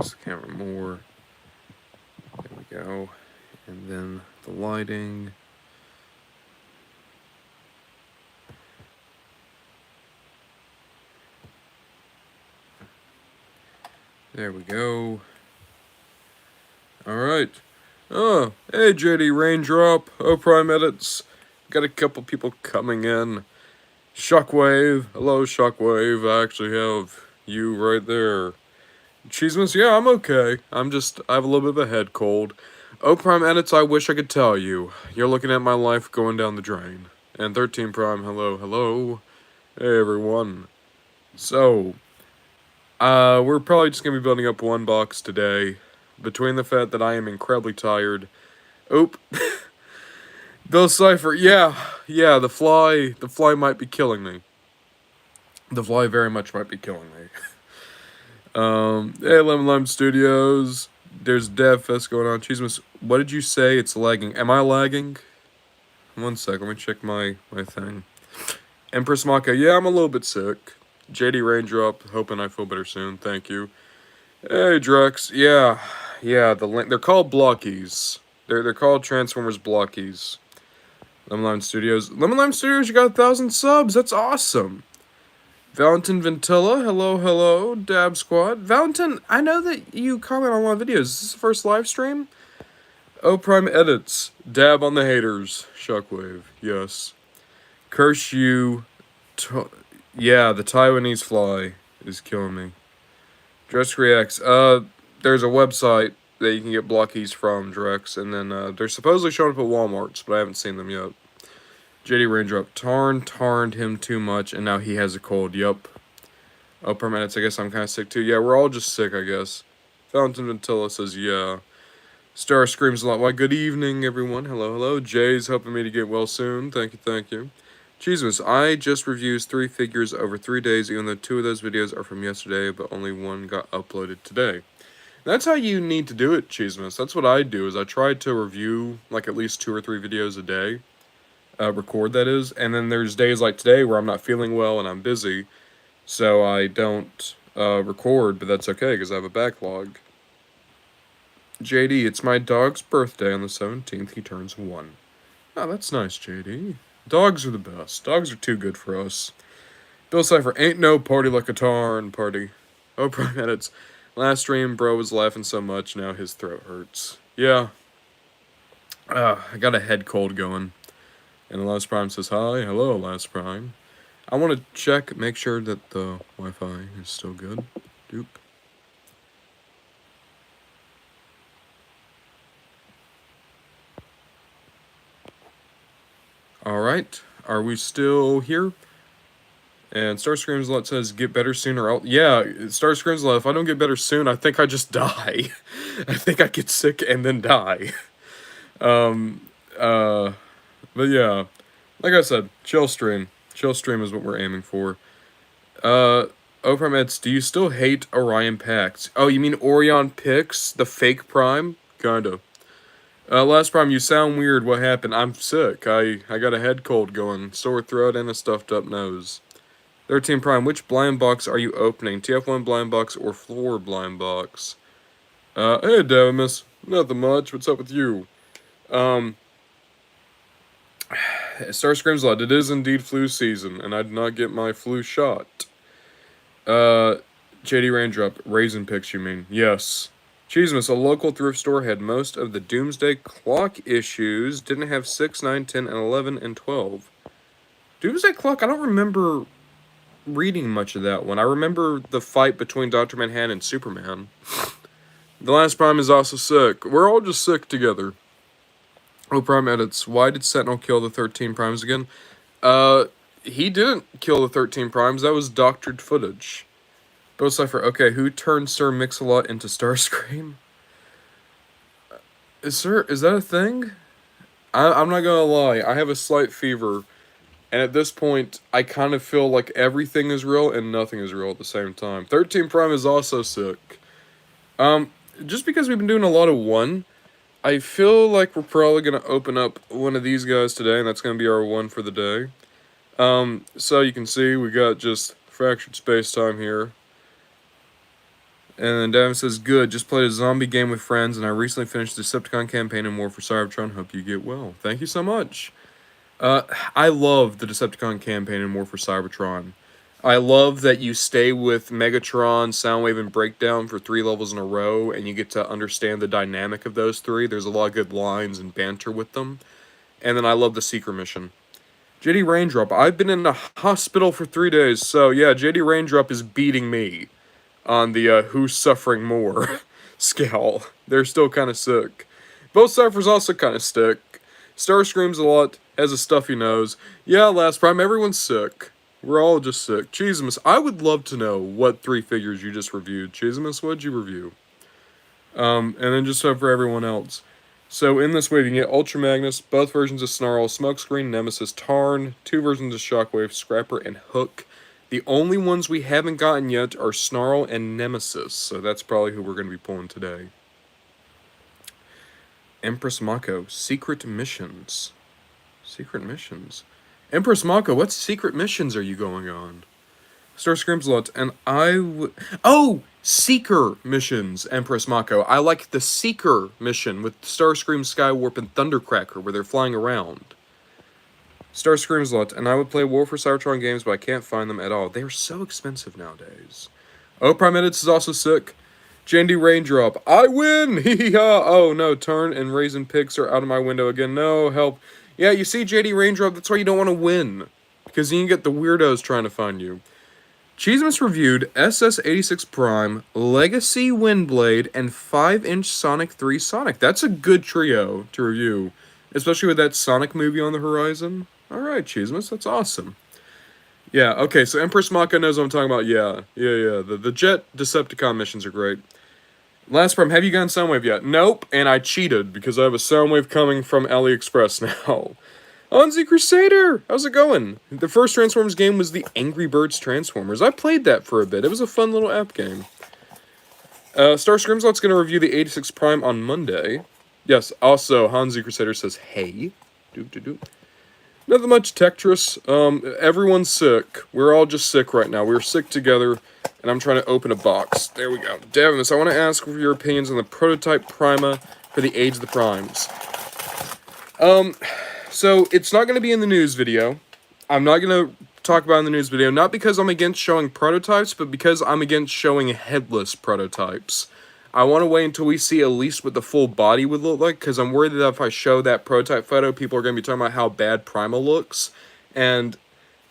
focus the camera more. There we go. And then the lighting. There we go. Alright. Oh, hey JD Raindrop. Oh, Prime Edits. Got a couple people coming in. Shockwave. Hello, Shockwave. I actually have you right there. Cheesemas, yeah, I'm okay. I have a little bit of a head cold. Oh, Prime Edits, I wish I could tell you. You're looking at my life going down the drain. And 13 Prime, hello, hello. Hey, everyone. So, we're probably just gonna be building up one box today. Between the fact that I am incredibly tired. Oop. Bill Cipher, yeah, the fly might be killing me. The fly very much might be killing me. Hey, Lemon Lime Studios. There's Dev Fest going on. Cheesemas, what did you say? It's lagging. Am I lagging? 1 sec, let me check my thing. Empress Mao, yeah, I'm a little bit sick. JD Raindrop, hoping I feel better soon. Thank you. Hey, Drex. Yeah, they're called Blockies. They're called Transformers Blockies. Lemon Lime Studios. Lemon Lime Studios, you got 1,000 subs. That's awesome. Valentin Ventilla, hello, Dab Squad. Valentin, I know that you comment on a lot of videos. Is this the first live stream? Oh, Prime Edits. Dab on the haters. Shockwave, yes. Curse you. Yeah, the Taiwanese fly is killing me. Drex Reacts. There's a website that you can get Blockies from, Drex, and then they're supposedly showing up at Walmart's, but I haven't seen them yet. JD Raindrop, tarned him too much, and now he has a cold. Yup. Oh, per minutes. I guess I'm kind of sick too. Yeah, we're all just sick, I guess. Fountain Ventilla says, yeah. Star screams a lot. Why, good evening, everyone. Hello. Jay's helping me to get well soon. Thank you. Jesus, I just reviews 3 figures over 3 days, even though 2 of those videos are from yesterday, but only 1 got uploaded today. That's how you need to do it, Cheesemas. That's what I do, is I try to review, like, at least 2 or 3 videos a day. Record, that is. And then there's days like today where I'm not feeling well and I'm busy, so I don't record, but that's okay, because I have a backlog. JD, it's my dog's birthday on the 17th. He turns 1. Oh, that's nice, JD. Dogs are the best. Dogs are too good for us. Bill Cipher, ain't no party like a tarn party. Oh, Prime Edits. Last stream, bro was laughing so much, now his throat hurts. Yeah. I got a head cold going. And the Last Prime says, hi, hello, Last Prime. I want to check, make sure that the Wi-Fi is still good. Doop. Alright, are we still here? And Star Screams a lot says, get better soon or else. Yeah, Star Screams a lot, if I don't get better soon, I think I just die. I think I get sick and then die. But yeah. Like I said, chill stream. Chill stream is what we're aiming for. Opremets, do you still hate Orion Pax? Oh, you mean Orion Pix? The fake Prime? Kinda. Last Prime, you sound weird. What happened? I'm sick. I got a head cold going. Sore throat and a stuffed up nose. 13 Prime, which blind box are you opening? TF1 blind box or floor blind box? Hey, Devimus. Nothing much. What's up with you? Star Screams a lot. It is indeed flu season, and I did not get my flu shot. JD Raindrop, Raisin Picks, you mean? Yes. Cheesemas, a local thrift store, had most of the Doomsday Clock issues. Didn't have 6, 9, 10, and 11, and 12. Doomsday Clock, I don't remember reading much of that one. I remember the fight between Dr. Manhattan and Superman. The Last Prime is also sick. We're all just sick together. Oh, Prime Edits. Why did Sentinel kill the 13 Primes again? He didn't kill the 13 Primes. That was doctored footage. Bill Cipher. Okay, who turned Sir Mix-a-Lot into Starscream? Is that a thing? I'm not gonna lie. I have a slight fever. And at this point, I kind of feel like everything is real and nothing is real at the same time. 13 Prime is also sick. Just because we've been doing a lot of 1... I feel like we're probably going to open up one of these guys today, and that's going to be our 1 for the day. So you can see we got just fractured space-time here. And then Devin says, good, just played a zombie game with friends, and I recently finished the Decepticon campaign in War for Cybertron. Hope you get well. Thank you so much. I love the Decepticon campaign in War for Cybertron. I love that you stay with Megatron, Soundwave, and Breakdown for 3 levels in a row, and you get to understand the dynamic of those 3. There's a lot of good lines and banter with them. And then I love the Seeker mission. JD Raindrop, I've been in a hospital for 3 days, so yeah, JD Raindrop is beating me on the who's suffering more scale. They're still kind of sick. Both Cypher's also kind of sick. Star screams a lot, has a stuffy nose. Yeah, Last Prime, everyone's sick. We're all just sick. Cheesimus, I would love to know what 3 figures you just reviewed. Cheesimus, what'd you review? And then just so for everyone else. So in this wave, you can get Ultra Magnus, both versions of Snarl, Smokescreen, Nemesis, Tarn, 2 versions of Shockwave, Scrapper, and Hook. The only ones we haven't gotten yet are Snarl and Nemesis, so that's probably who we're going to be pulling today. Empress Mako, Secret Missions. Secret Missions? Empress Mako, what secret missions are you going on? Star Screams a lot, and oh! Seeker missions, Empress Mako. I like the Seeker mission with Starscream, Skywarp, and Thundercracker, where they're flying around. Star Screams a lot, and I would play War for Cybertron games, but I can't find them at all. They are so expensive nowadays. Oh, Prime Edits is also sick. Jandy Raindrop, I win! Hee-hee-ha! Oh, no, Turn and Raisin Pigs are out of my window again. No, help. Yeah, you see, JD Raindrop, that's why you don't want to win. Because you can get the weirdos trying to find you. Cheesemas reviewed SS-86 Prime, Legacy Windblade, and 5-inch Sonic 3 Sonic. That's a good trio to review, especially with that Sonic movie on the horizon. Alright, Cheesemas, that's awesome. Yeah, okay, so Empress Mako knows what I'm talking about. Yeah. The Jet Decepticon missions are great. Last Prime, have you gotten Soundwave yet? Nope, and I cheated because I have a Soundwave coming from AliExpress now. Hzi Crusader! How's it going? The first Transformers game was the Angry Birds Transformers. I played that for a bit. It was a fun little app game. Star Scrimslot's going to review the 86 Prime on Monday. Yes, also, Hzi Crusader says, hey. Nothing much, Tetris. Everyone's sick. We're all just sick right now. We're sick together, and I'm trying to open a box. There we go. Davimus, I want to ask for your opinions on the prototype Prima for the Age of the Primes. So, it's not going to be in the news video. I'm not going to talk about it in the news video, not because I'm against showing prototypes, but because I'm against showing headless prototypes. I want to wait until we see at least what the full body would look like, because I'm worried that if I show that prototype photo, people are going to be talking about how bad Prima looks, and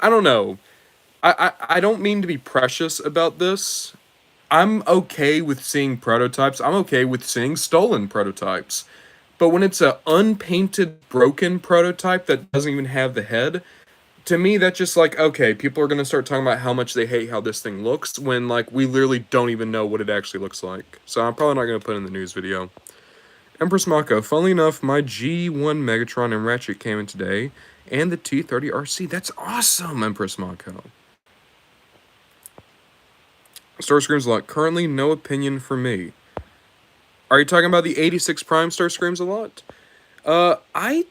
I don't know. I don't mean to be precious about this. I'm okay with seeing prototypes. I'm okay with seeing stolen prototypes. But when it's an unpainted, broken prototype that doesn't even have the head, to me, that's just like, okay, people are going to start talking about how much they hate how this thing looks, when, like, we literally don't even know what it actually looks like. So I'm probably not going to put it in the news video. Empress Mako, funnily enough, my G1 Megatron and Ratchet came in today, and the T30 RC. That's awesome, Empress Mako. Star Screams a lot. Currently, no opinion for me. Are you talking about the 86 Prime Star Screams a lot? I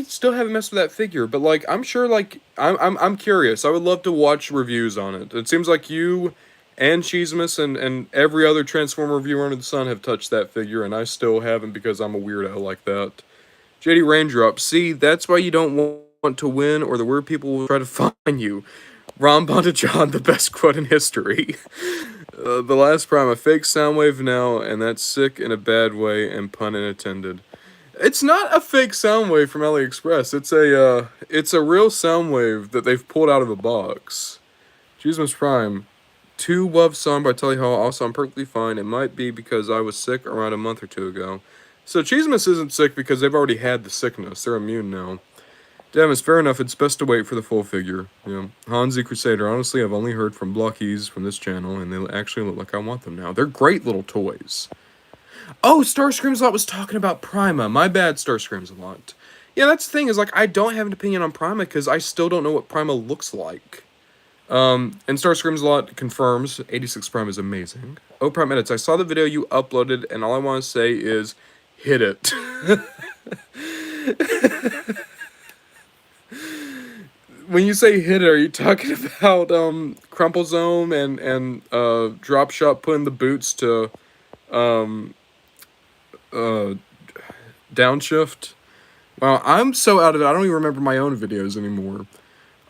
still haven't messed with that figure, but, like, I'm sure, like, I'm curious. I would love to watch reviews on it. It seems like you and Cheesimus and every other Transformer reviewer under the sun have touched that figure, and I still haven't because I'm a weirdo like that. JD Raindrop, see, that's why you don't want to win, or the weird people will try to find you. RonBonDujon, the best quote in history. The last Prime, a fake Soundwave now, and that's sick in a bad way, and pun intended. It's not a fake Soundwave from AliExpress. It's a real Soundwave that they've pulled out of a box. Cheesemas Prime, 2 Love Song by Telly Hall. Also, I'm perfectly fine. It might be because I was sick around a month or 2 ago. So Cheesemas isn't sick because they've already had the sickness. They're immune now. Damn, it's fair enough. It's best to wait for the full figure. Yeah. Hzi Crusader. Honestly, I've only heard from Blockies from this channel, and they actually look like I want them now. They're great little toys. Oh, Star Screams a lot was talking about Prima. My bad, Star Screams a lot. Yeah, that's the thing, is, like, I don't have an opinion on Prima because I still don't know what Prima looks like. And Star Screams a lot confirms 86 Prime is amazing. Oh, Prime Edits, I saw the video you uploaded, and all I want to say is, hit it. when you say hit it, are you talking about Crumple Zone and Drop Shot putting the boots to um downshift? Wow, I'm so out of it. I don't even remember my own videos anymore.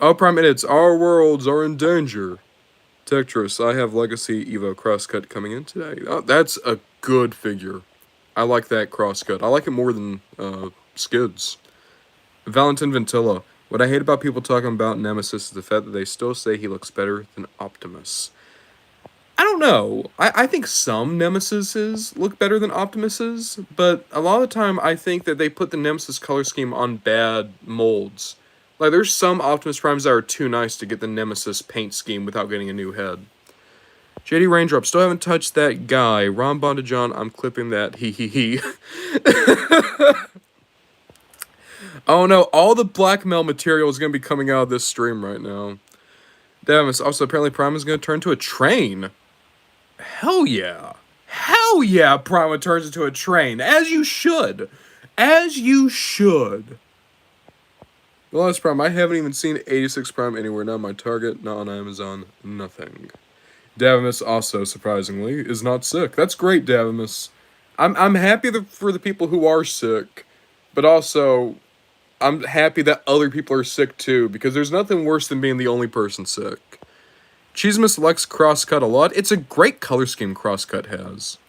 Oh, Prime Edits, our worlds are in danger. Tetris, I have Legacy Evo Crosscut coming in today. Oh, that's a good figure. I like that Crosscut. I like it more than Skids. Valentin Ventilla. What I hate about people talking about Nemesis is the fact that they still say he looks better than Optimus. I don't know. I think some Nemesises look better than Optimuses, but a lot of the time I think that they put the Nemesis color scheme on bad molds. Like, there's some Optimus Primes that are too nice to get the Nemesis paint scheme without getting a new head. JD Raindrop, still haven't touched that guy. RonBonDujon, I'm clipping that. He. Oh no, all the blackmail material is going to be coming out of this stream right now. Davis, also apparently Prime is going to turn to a train. Hell yeah. Hell yeah, Prime turns into a train. As you should. As you should. The last Prime, I haven't even seen 86 Prime anywhere. Not my Target, not on Amazon, nothing. Davimus also, surprisingly, is not sick. That's great, Davimus. I'm happy for the people who are sick, but also I'm happy that other people are sick too, because there's nothing worse than being the only person sick. Cheesemus likes Crosscut a lot. It's a great color scheme Crosscut has.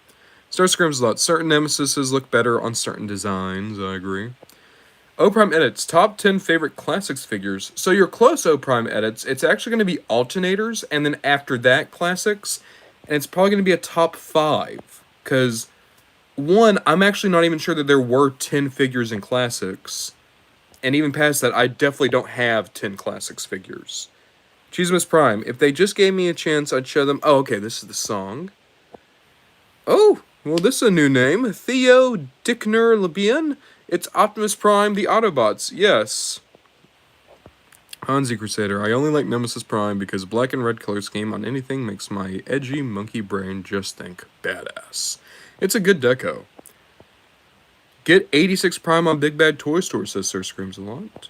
Starscreams a lot. Certain Nemesises look better on certain designs, I agree. O-Prime Edits, top 10 favorite classics figures. So you're close, O-Prime Edits. It's actually going to be alternators, and then after that, classics. And it's probably going to be a top 5. Because, one, I'm actually not even sure that there were 10 figures in classics. And even past that, I definitely don't have 10 classics figures. Cheesemus Prime, if they just gave me a chance, I'd show them... Oh, okay, this is the song. Oh, well, this is a new name. Theo Dickner Lebian. It's Optimus Prime, the Autobots. Yes. Hzi Crusader. I only like Nemesis Prime because black and red color scheme on anything makes my edgy monkey brain just think badass. It's a good deco. Get 86 Prime on Big Bad Toy Store, says Sir Screams a lot.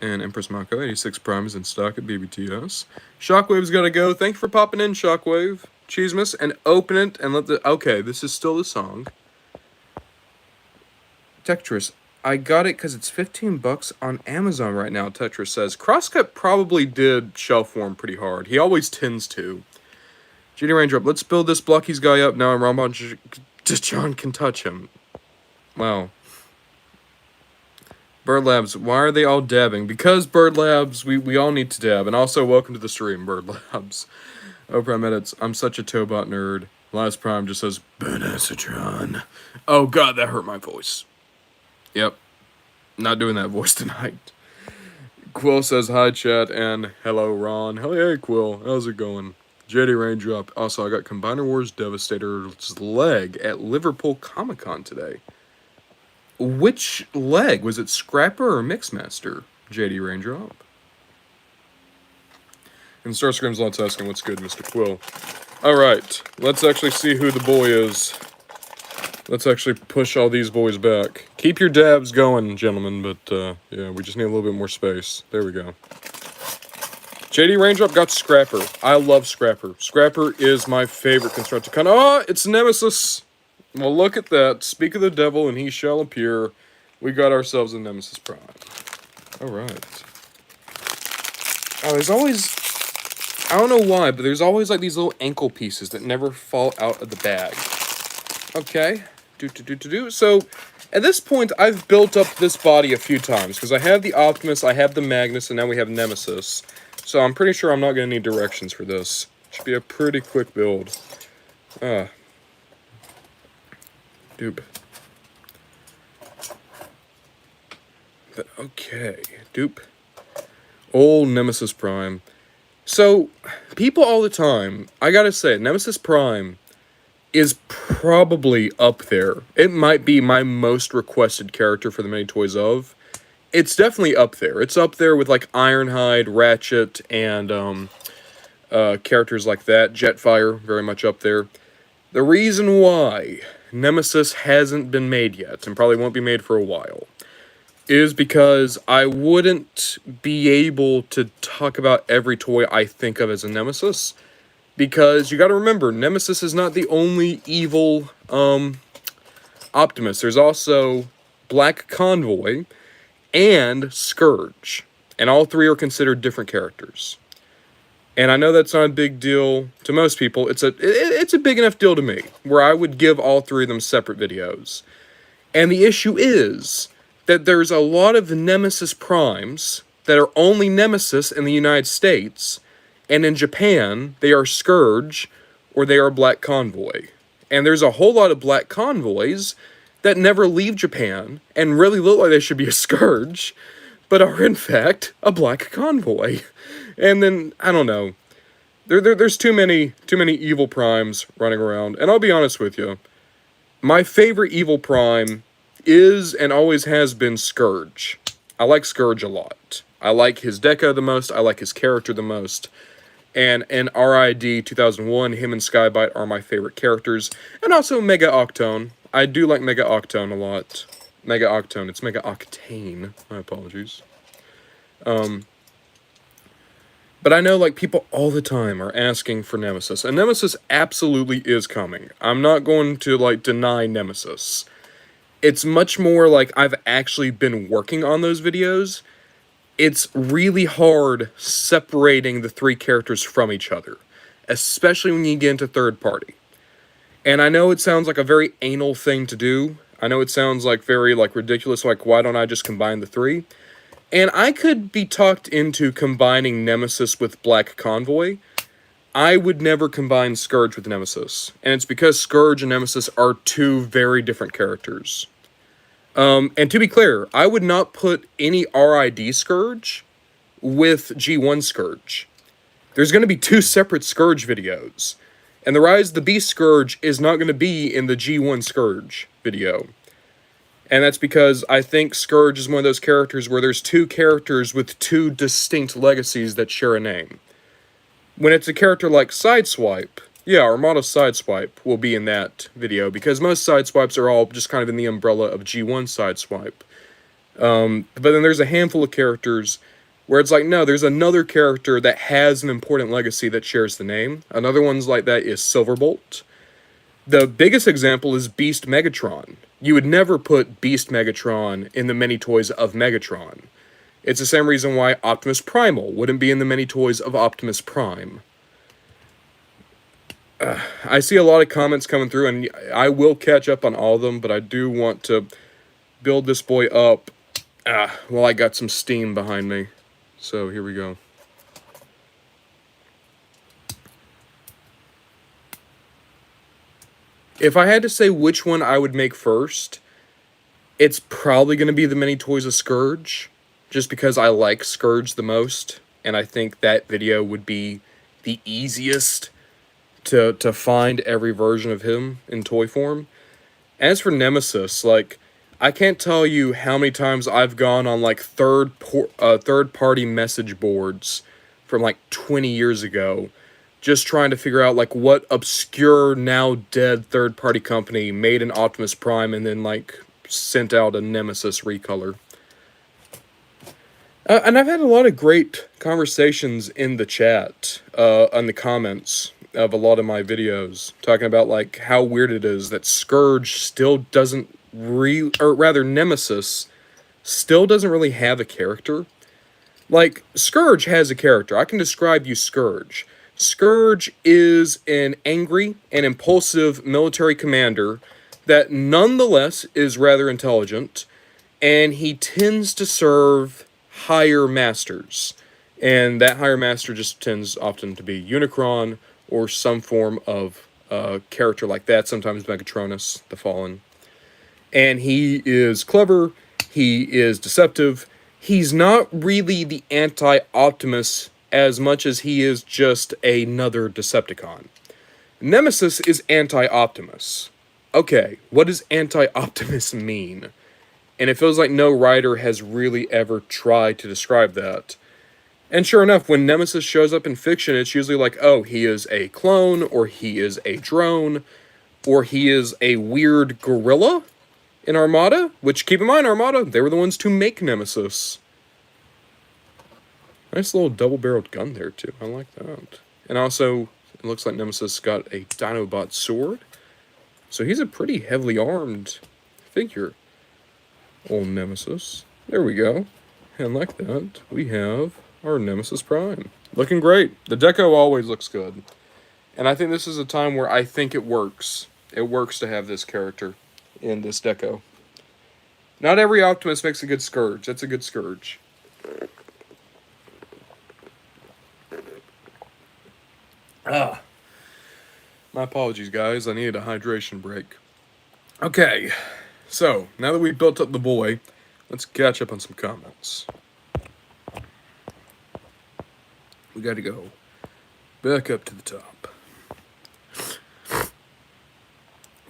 And Empress Mao, 86 Prime is in stock at BBTS. Shockwave's gotta go. Thank you for popping in, Shockwave. Cheesemus, and open it and let the... Okay, this is still the song. Tetris, I got it because it's 15 bucks on Amazon right now, Tetris says. Crosscut probably did shelf warm pretty hard. He always tends to. GD Raindrop, let's build this Blockies guy up now and RonBonDujon can touch him. Wow. Bird Labs, why are they all dabbing? Because Bird Labs, we all need to dab. And also, welcome to the stream, Bird Labs. O-Prime Edits, I'm such a Tobot nerd. Last Prime just says, Benacitron. Oh god, that hurt my voice. Yep. Not doing that voice tonight. Quill says, hi chat, and hello Ron. Hell yeah, Quill. How's it going? JD Raindrop. Also, I got Combiner Wars Devastator's leg at Liverpool Comic Con today. Which leg? Was it Scrapper or Mixmaster? JD Raindrop. And Starscream's lots asking what's good, Mr. Quill. Alright, let's actually see who the boy is. Let's actually push all these boys back. Keep your dabs going, gentlemen, but yeah, we just need a little bit more space. There we go. JD Raindrop got Scrapper. I love Scrapper. Scrapper is my favorite Constructicon. Oh, it's Nemesis! Well, look at that. Speak of the devil and he shall appear. We got ourselves a Nemesis Prime. Alright. Oh, there's always... I don't know why, but there's always like these little ankle pieces that never fall out of the bag. Okay. So, at this point, I've built up this body a few times. Because I have the Optimus, I have the Magnus, and now we have Nemesis. So I'm pretty sure I'm not going to need directions for this. Should be a pretty quick build. Dupe. But okay. Dupe. Old Nemesis Prime. So, people all the time, I gotta say, Nemesis Prime is probably up there. It might be my most requested character for the many toys of. It's definitely up there. It's up there with, like, Ironhide, Ratchet, and characters like that. Jetfire, very much up there. The reason why Nemesis hasn't been made yet, and probably won't be made for a while, is because I wouldn't be able to talk about every toy I think of as a Nemesis. Because you gotta remember, Nemesis is not the only evil Optimus. There's also Black Convoy and Scourge. And all three are considered different characters. And I know that's not a big deal to most people. It's a big enough deal to me, where I would give all three of them separate videos. And the issue is that there's a lot of Nemesis Primes that are only Nemesis in the United States, and in Japan, they are Scourge, or they are Black Convoy. And there's a whole lot of Black Convoys that never leave Japan, and really look like they should be a Scourge, but are in fact a Black Convoy. And then, I don't know, there's too many evil primes running around, and I'll be honest with you, my favorite evil prime is and always has been Scourge. I like Scourge a lot. I like his deco the most, I like his character the most, and in RID 2001, him and Skybite are my favorite characters, and also Mega Octone. I do like Mega Octone a lot. Mega Octone, it's Mega Octane, my apologies. But I know, like, people all the time are asking for Nemesis, and Nemesis absolutely is coming. I'm not going to, like, deny Nemesis. It's much more like I've actually been working on those videos. It's really hard separating the three characters from each other, especially when you get into third party. And I know it sounds like a very anal thing to do. I know it sounds like very, like, ridiculous, like, why don't I just combine the three? And I could be talked into combining Nemesis with Black Convoy. I would never combine Scourge with Nemesis. And it's because Scourge and Nemesis are two very different characters. And to be clear, I would not put any RID Scourge with G1 Scourge. There's going to be two separate Scourge videos. And the Rise of the Beast Scourge is not going to be in the G1 Scourge video. And that's because I think Scourge is one of those characters where there's two characters with two distinct legacies that share a name. When it's a character like Sideswipe, yeah, Armada Sideswipe will be in that video, because most Sideswipes are all just kind of in the umbrella of G1 Sideswipe. But then there's a handful of characters where it's like, no, there's another character that has an important legacy that shares the name. Another one's like that is Silverbolt. The biggest example is Beast Megatron. You would never put Beast Megatron in the many toys of Megatron. It's the same reason why Optimus Primal wouldn't be in the many toys of Optimus Prime. I see a lot of comments coming through, and I will catch up on all of them, but I do want to build this boy up while I got some steam behind me. So here we go. If I had to say which one I would make first, it's probably going to be the many toys of Scourge, just because I like Scourge the most, and I think that video would be the easiest to find every version of him in toy form. As for Nemesis, like, I can't tell you how many times I've gone on, like, third-party message boards from, like, 20 years ago, just trying to figure out, like, what obscure, now-dead third-party company made an Optimus Prime and then, like, sent out a Nemesis recolor. And I've had a lot of great conversations in the chat, on the comments of a lot of my videos, talking about, like, how weird it is that Scourge still doesn't Nemesis still doesn't really have a character. Like, Scourge has a character. I can describe you Scourge. Scourge is an angry and impulsive military commander that nonetheless is rather intelligent, and he tends to serve higher masters. And that higher master just tends often to be Unicron, or some form of character like that, sometimes Megatronus, the Fallen. And he is clever, he is deceptive, he's not really the anti-Optimus as much as he is just another Decepticon. Nemesis is anti-Optimus. Okay, what does anti-Optimus mean? And it feels like no writer has really ever tried to describe that. And sure enough, when Nemesis shows up in fiction, it's usually like, oh, he is a clone, or he is a drone, or he is a weird gorilla. in Armada, which, keep in mind, Armada, they were the ones to make Nemesis. Nice little double-barreled gun there, too. I like that. And also, it looks like Nemesis got a Dinobot sword. So he's a pretty heavily armed figure. Old Nemesis. There we go. And like that, we have our Nemesis Prime. Looking great. The deco always looks good. And I think this is a time where I think it works. It works to have this character in this deco. Not every Optimus makes a good Scourge. That's a good Scourge. My apologies, guys. I needed a hydration break. Okay, so now that we've built up the boy, let's catch up on some comments. We gotta go back up to the top.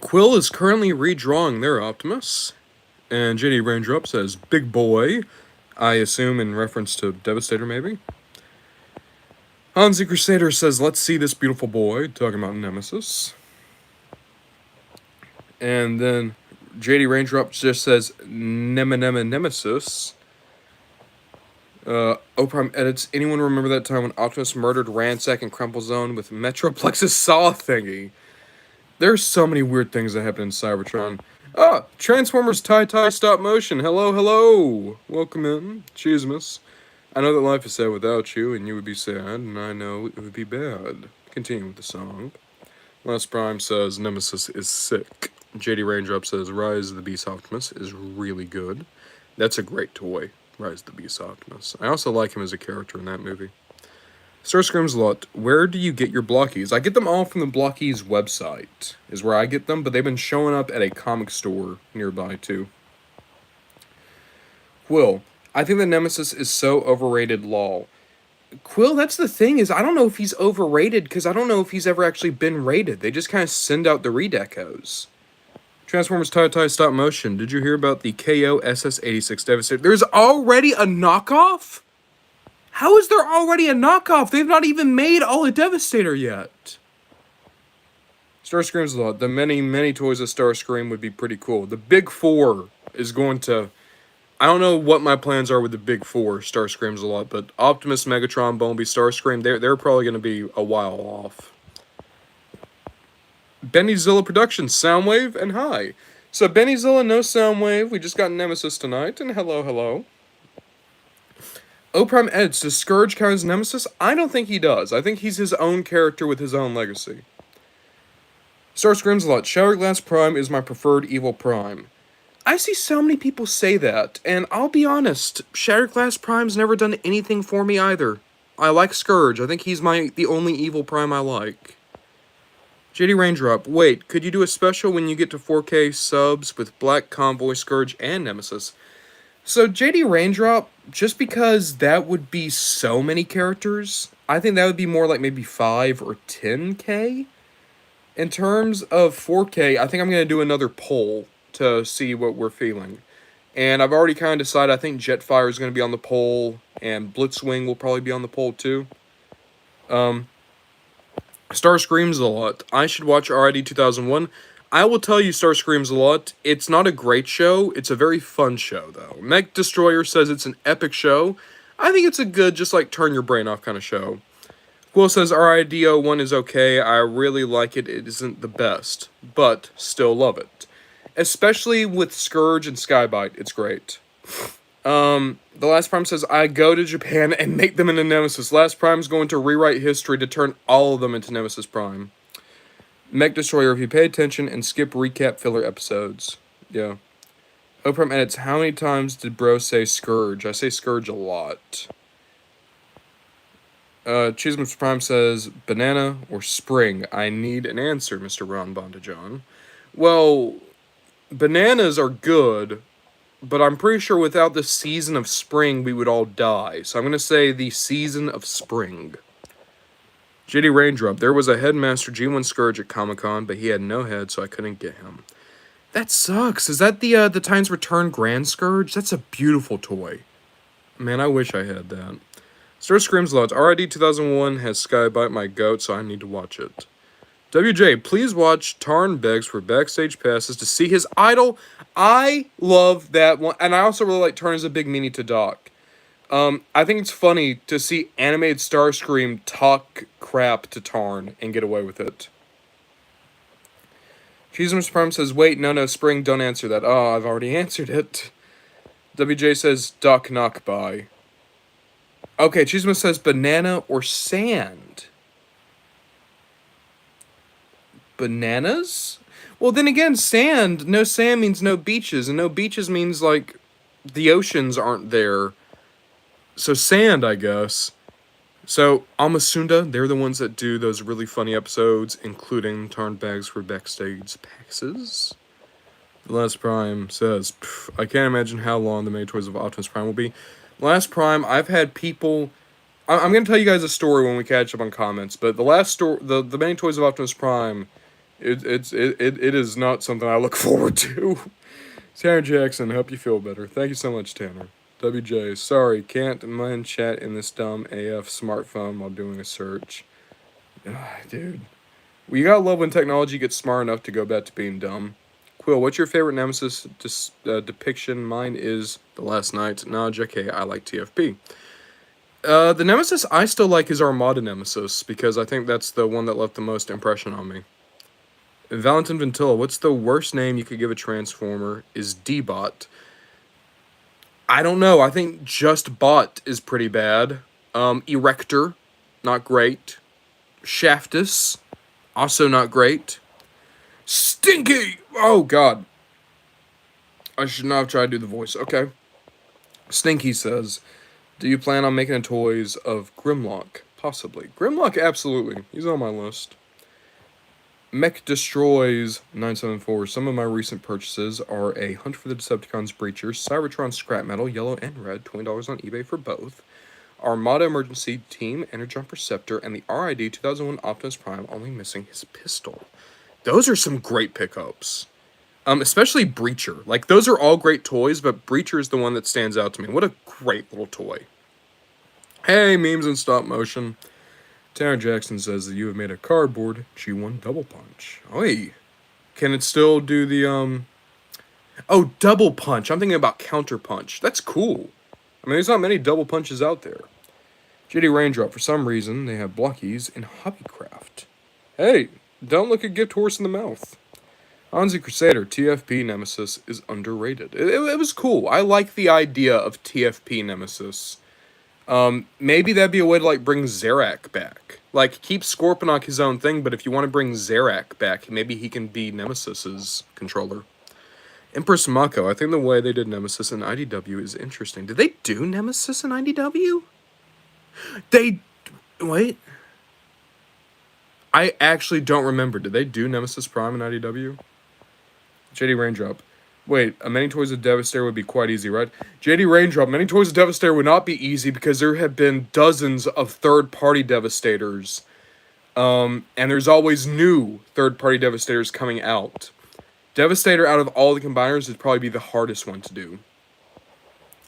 Quill is currently redrawing their Optimus, and JD Raindrop says, "Big boy," I assume in reference to Devastator, maybe. Hzi Crusader says, "Let's see this beautiful boy," talking about Nemesis. And then JD Raindrop just says, Nemesis. O-Prime edits, anyone remember that time when Optimus murdered Ransack and Crumple Zone with Metroplex's saw thingy? There's so many weird things that happen in Cybertron. Transformers tie stop motion. Hello, hello. Welcome in. Cheesemas. I know that life is sad without you, and you would be sad, and I know it would be bad. Continue with the song. Last Prime says Nemesis is sick. JD Raindrop says Rise of the Beast Optimus is really good. That's a great toy, Rise of the Beast Optimus. I also like him as a character in that movie. Star Screams a lot. Where do you get your Blockies? I get them all from the Blockies website, is where I get them, but they've been showing up at a comic store nearby, too. Quill. I think the Nemesis is so overrated, lol. Quill, that's the thing, is I don't know if he's overrated, because I don't know if he's ever actually been rated. They just kind of send out the redecos. Transformers tie stop motion. Did you hear about the KO SS86 Devastator? There's already a knockoff? How is there already a knockoff? They've not even made all a Devastator yet. Starscream's a lot. The many toys of Starscream would be pretty cool. The Big Four is going to... I don't know what my plans are with the Big Four, Starscream's a lot, but Optimus, Megatron, Bumblebee, Starscream, they're probably going to be a while off. Bennyzilla Productions, Soundwave, and hi. So Bennyzilla, no Soundwave. We just got Nemesis tonight, and hello. O-Prime edits, does Scourge count as Nemesis? I don't think he does. I think he's his own character with his own legacy. Starscream's a lot. Showerglass Prime is my preferred evil Prime. I see so many people say that, and I'll be honest, Shatterglass Prime's never done anything for me either. I like Scourge. I think he's the only evil Prime I like. JD Raindrop, wait, could you do a special when you get to 4K subs with Black Convoy, Scourge, and Nemesis? So JD Raindrop, just because that would be so many characters, I think that would be more like maybe 5 or 10K. In terms of 4K, I think I'm going to do another poll to see what we're feeling. And I've already kind of decided I think Jetfire is going to be on the poll, and Blitzwing will probably be on the poll too. Starscream's a lot. I should watch RID 2001. I will tell you Starscream's a lot. It's not a great show. It's a very fun show, though. Mech Destroyer says it's an epic show. I think it's a good, just like turn your brain off kind of show. Quill says RID01 is okay. I really like it. It isn't the best, but still love it. Especially with Scourge and Skybite, it's great. The Last Prime says, I go to Japan and make them into Nemesis. Last Prime's going to rewrite history to turn all of them into Nemesis Prime. Mech Destroyer, if you pay attention and skip recap filler episodes. Yeah. O-Prime edits, how many times did bro say Scourge? I say Scourge a lot. Cheesemas Prime says, banana or spring? I need an answer, Mr. RonBonDujon. Well... bananas are good, but I'm pretty sure without the season of spring, we would all die. So I'm going to say the season of spring. JD Raindrop, there was a Headmaster G1 Scourge at Comic-Con, but he had no head, so I couldn't get him. That sucks. Is that the Titan's Return Grand Scourge? That's a beautiful toy. Man, I wish I had that. Starscream's lots. RID 2001 has Skybite, my goat, so I need to watch it. WJ, please watch Tarn begs for backstage passes to see his idol. I love that one, and I also really like Tarn as a big meanie to Doc. I think it's funny to see animated Starscream talk crap to Tarn and get away with it. Cheesemus Prime says, wait, no, Spring, don't answer that. Oh, I've already answered it. WJ says, Doc knock by. Okay, Cheesemus says, banana or sand? Bananas? Well, then again, sand. No sand means no beaches, and no beaches means, like, the oceans aren't there. So sand, I guess. So, Amasunda, they're the ones that do those really funny episodes, including Tarn Bags for Backstage Passes. Last Prime says, I can't imagine how long the Many Toys of Optimus Prime will be. Last Prime, I've had people... I'm going to tell you guys a story when we catch up on comments, but the last story, the Many Toys of Optimus Prime, it is not something I look forward to. Tanner Jackson, hope you feel better. Thank you so much, Tanner. WJ, sorry, can't mind chat in this dumb AF smartphone while doing a search. Dude. Well, you gotta love when technology gets smart enough to go back to being dumb. Quill, what's your favorite Nemesis depiction? Mine is The Last Knight. No, JK, I like TFP. The Nemesis I still like is Armada Nemesis, because I think that's the one that left the most impression on me. Valentin Ventilla, what's the worst name you could give a Transformer? Is D-Bot. I don't know. I think just Bot is pretty bad. Erector, not great. Shaftus, also not great. Stinky! Oh, God. I should not have tried to do the voice. Okay. Stinky says, do you plan on making toys of Grimlock? Possibly. Grimlock, absolutely. He's on my list. Mech Destroys 974. Some of my recent purchases are a Hunt for the Decepticons Breachers, Cybertron Scrap Metal, yellow and red, $20 on eBay for both. Armada Emergency Team, Energon Perceptor, and the RID 2001 Optimus Prime, only missing his pistol. Those are some great pickups. Especially Breacher. Like, those are all great toys, but Breacher is the one that stands out to me. What a great little toy. Hey, memes in stop motion. Tanner Jackson says that you have made a cardboard G1 Double Punch. Oi. Can it still do the, Oh, Double Punch. I'm thinking about Counter Punch. That's cool. I mean, there's not many Double Punches out there. JD Raindrop, for some reason, they have Blockies in Hobbycraft. Hey, don't look a gift horse in the mouth. Hzi Crusader, TFP Nemesis is underrated. It was cool. I like the idea of TFP Nemesis. Maybe that'd be a way to, like, bring Zarak back. Like, keep Scorponok his own thing, but if you want to bring Zarak back, maybe he can be Nemesis's controller. Empress Mao, I think the way they did Nemesis in IDW is interesting. Did they do Nemesis in IDW? Wait. I actually don't remember. Did they do Nemesis Prime in IDW? JD Raindrop. Wait, a Many Toys of Devastator would be quite easy, right? JD Raindrop, Many Toys of Devastator would not be easy because there have been dozens of third-party Devastators. And there's always new third-party Devastators coming out. Devastator out of all the combiners would probably be the hardest one to do.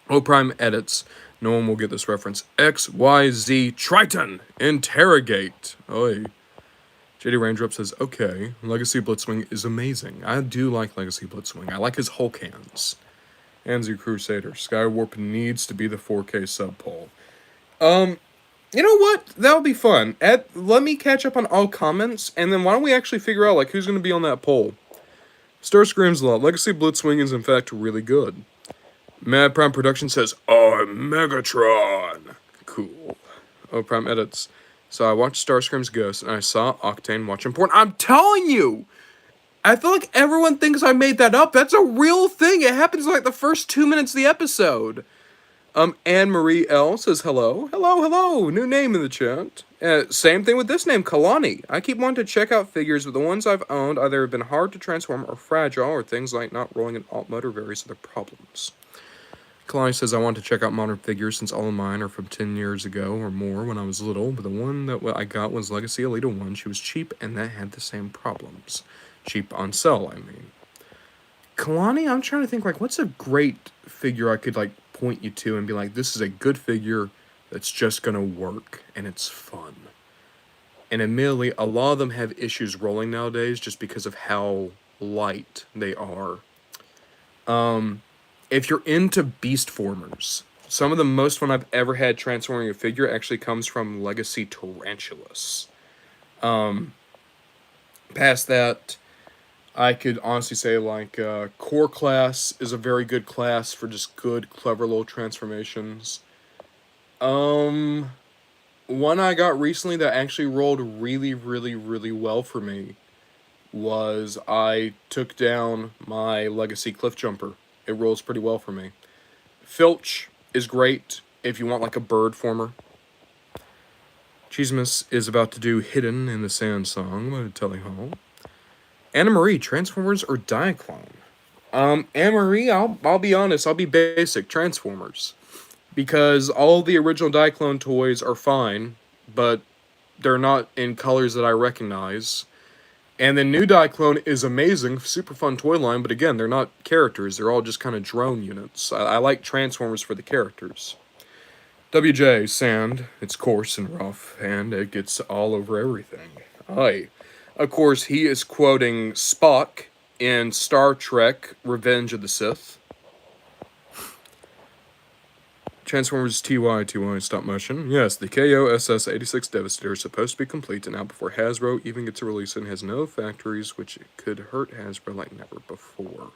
O-Prime edits. No one will get this reference. XYZ Triton. Interrogate. Oi. JD Raindrop says, okay, Legacy Blitzwing is amazing. I do like Legacy Blitzwing. I like his Hulk hands. Hzi Crusader. Skywarp needs to be the 4K sub-poll. You know what? That'll be fun. Let me catch up on all comments, and then why don't we actually figure out, like, who's going to be on that poll? Starscream's Law. Legacy Blitzwing is, in fact, really good. Mad Prime Production says, I'm Megatron. Cool. Oh, Prime edits. So I watched Starscream's Ghost, and I saw Octane watching porn. I'm telling you! I feel like everyone thinks I made that up. That's a real thing. It happens like the first 2 minutes of the episode. Anne-Marie L. says hello. Hello. New name in the chat. Same thing with this name, Kalani. I keep wanting to check out figures, but the ones I've owned either have been hard to transform or fragile, or things like not rolling in alt mode or various other problems. Kalani says, I want to check out modern figures since all of mine are from 10 years ago or more when I was little, but the one that I got was Legacy Elita 1. She was cheap, and that had the same problems. Cheap on sale, I mean. Kalani, I'm trying to think, like, what's a great figure I could, like, point you to and be like, this is a good figure that's just gonna work, and it's fun. And admittedly, a lot of them have issues rolling nowadays just because of how light they are. If you're into Beastformers, some of the most fun I've ever had transforming a figure actually comes from Legacy Tarantulas. Past that, I could honestly say, like, Core class is a very good class for just good, clever little transformations. One I got recently that actually rolled really, really, really well for me was I took down my Legacy Cliffjumper. It rolls pretty well for me. Filch is great if you want, like, a bird former. Cheesemas is about to do Hidden in the Sand Song. I'm going to tell you how. Anna Marie, Transformers or Diaclone? Anna Marie, I'll be honest, I'll be basic. Transformers. Because all the original Diaclone toys are fine, but they're not in colors that I recognize. And the new Diaclone is amazing, super fun toy line, but again, they're not characters, they're all just kind of drone units. I like Transformers for the characters. WJ, sand, it's coarse and rough, and it gets all over everything. Aye. Of course, he is quoting Spock in Star Trek Revenge of the Sith. Transformers TY stop motion. Yes, the KO-SS-86 Devastator is supposed to be complete and out before Hasbro even gets a release and has no factories, which could hurt Hasbro like never before.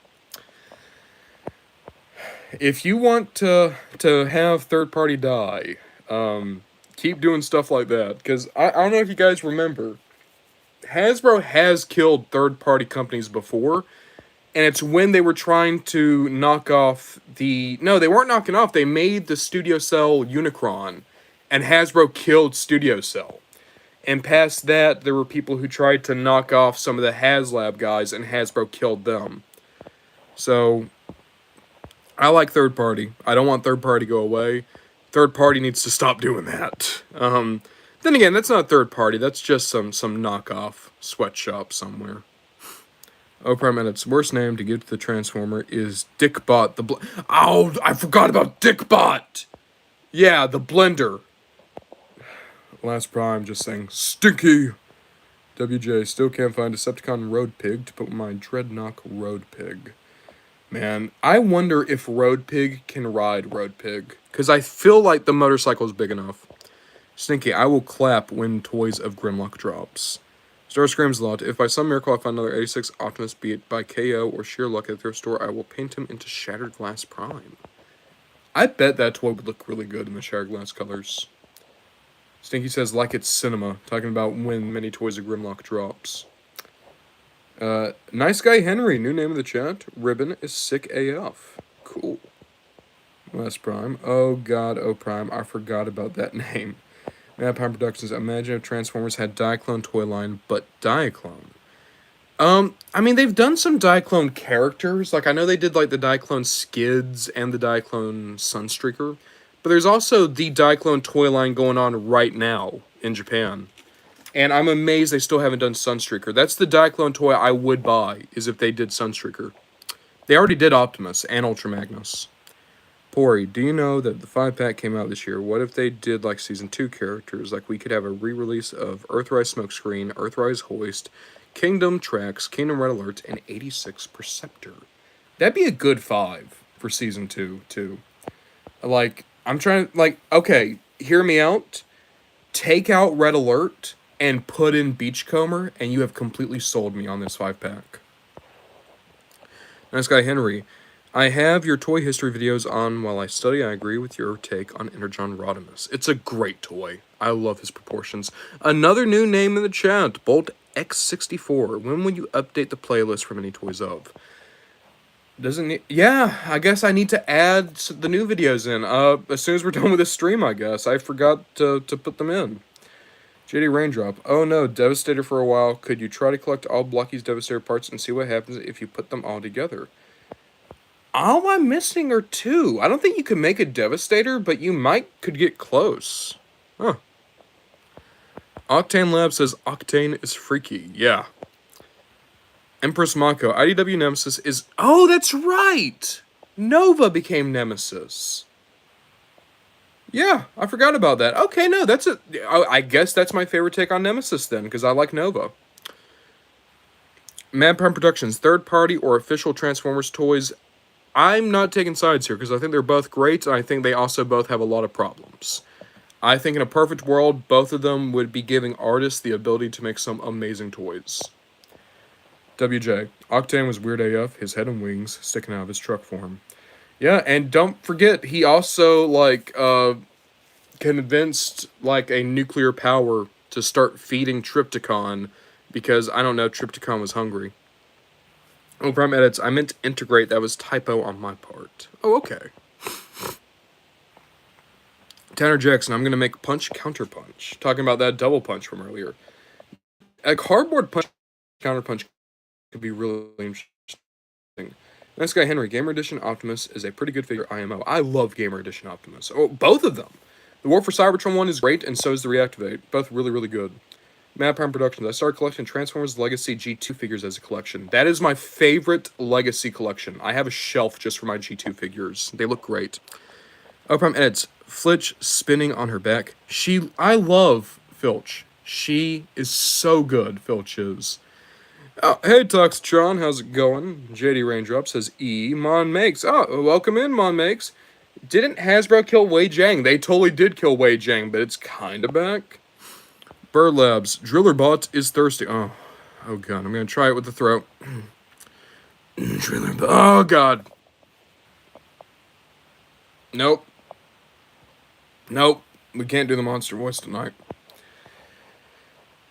If you want to have third-party die, keep doing stuff like that. Because I don't know if you guys remember, Hasbro has killed third-party companies before, and it's when they were trying to knock off the... No, they weren't knocking off. They made the Studio Cell Unicron, and Hasbro killed Studio Cell. And past that, there were people who tried to knock off some of the HasLab guys, and Hasbro killed them. So, I like third party. I don't want third party to go away. Third party needs to stop doing that. Then again, that's not third party. That's just some knockoff sweatshop somewhere. Prime and its worst name to give to the Transformer is Dickbot the Oh, I forgot about Dickbot! Yeah, the blender. Last Prime just saying, Stinky! WJ, still can't find Decepticon Road Pig to put with my Dreadnought Road Pig. Man, I wonder if Road Pig can ride Road Pig. Because I feel like the motorcycle is big enough. Stinky, I will clap when Toys of Grimlock drops. Starscream's lot. If by some miracle I find another 86 Optimus, be it by KO or sheer luck at the thrift store, I will paint him into Shattered Glass Prime. I bet that toy would look really good in the Shattered Glass colors. Stinky says, like it's cinema, talking about when many Toys of Grimlock drops. Nice Guy Henry, new name of the chat. Ribbon is sick AF. Cool. Last Prime. Oh god, oh Prime, I forgot about that name. Mad Prime Productions, imagine if Transformers had Diaclone toy line, but Diaclone. I mean, they've done some Diaclone characters. Like, I know they did, like, the Diaclone Skids and the Diaclone Sunstreaker. But there's also the Diaclone toy line going on right now in Japan. And I'm amazed they still haven't done Sunstreaker. That's the Diaclone toy I would buy, is if they did Sunstreaker. They already did Optimus and Ultra Magnus. Pori, do you know that the 5-pack came out this year? What if they did, like, Season 2 characters? Like, we could have a re-release of Earthrise Smokescreen, Earthrise Hoist, Kingdom Tracks, Kingdom Red Alert, and 86 Perceptor. That'd be a good 5 for Season 2, too. Like, I'm trying to, like, okay, hear me out. Take out Red Alert and put in Beachcomber, and you have completely sold me on this 5-pack. Nice Guy Henry. I have your toy history videos on while I study. I agree with your take on Energon Rodimus. It's a great toy. I love his proportions. Another new name in the chat, Bolt X64. When will you update the playlist for Mini Toys of? Doesn't need... Yeah, I guess I need to add the new videos in. As soon as we're done with this stream, I guess. I forgot to put them in. JD Raindrop. Oh no, Devastator for a while. Could you try to collect all Blockies Devastator parts and see what happens if you put them all together? All I'm missing are 2. I don't think you can make a Devastator, but you could get close. Huh. Octane Lab says Octane is freaky. Yeah. Empress Mako. IDW Nemesis is... Oh, that's right! Nova became Nemesis. Yeah, I forgot about that. Okay, no, that's a. I guess that's my favorite take on Nemesis then, because I like Nova. Mad Prime Productions, third party or official Transformers toys. I'm not taking sides here because I think they're both great, and I think they also both have a lot of problems. I think in a perfect world, both of them would be giving artists the ability to make some amazing toys. WJ. Octane was weird AF, his head and wings sticking out of his truck form. Yeah, and don't forget, he also, convinced, a nuclear power to start feeding Trypticon because, I don't know, Trypticon was hungry. Oh, Prime Edits, I meant to integrate, that was typo on my part. Oh, okay. Tanner Jackson, I'm going to make punch counter punch. Talking about that double punch from earlier. A cardboard punch counter punch could be really interesting. Nice guy Henry, Gamer Edition Optimus is a pretty good figure IMO. I love Gamer Edition Optimus. Oh, both of them. The War for Cybertron one is great, and so is the Reactivate. Both really, really good. Mad Prime Productions. I started collecting Transformers Legacy G2 figures as a collection. That is my favorite Legacy collection. I have a shelf just for my G2 figures. They look great. Oh, Prime Edits. Flitch spinning on her back. I love Filch. She is so good, Filch is. Oh, hey, Tuxtron, how's it going? JD Raindrop says E. Mon Makes. Oh, welcome in, Mon Makes. Didn't Hasbro kill Wei Jiang? They totally did kill Wei Jiang, but it's kinda back. Bird Labs. Drillerbot is thirsty. Oh god, I'm gonna try it with the throat. Drillerbot. Oh god. Nope. Nope. We can't do the monster voice tonight.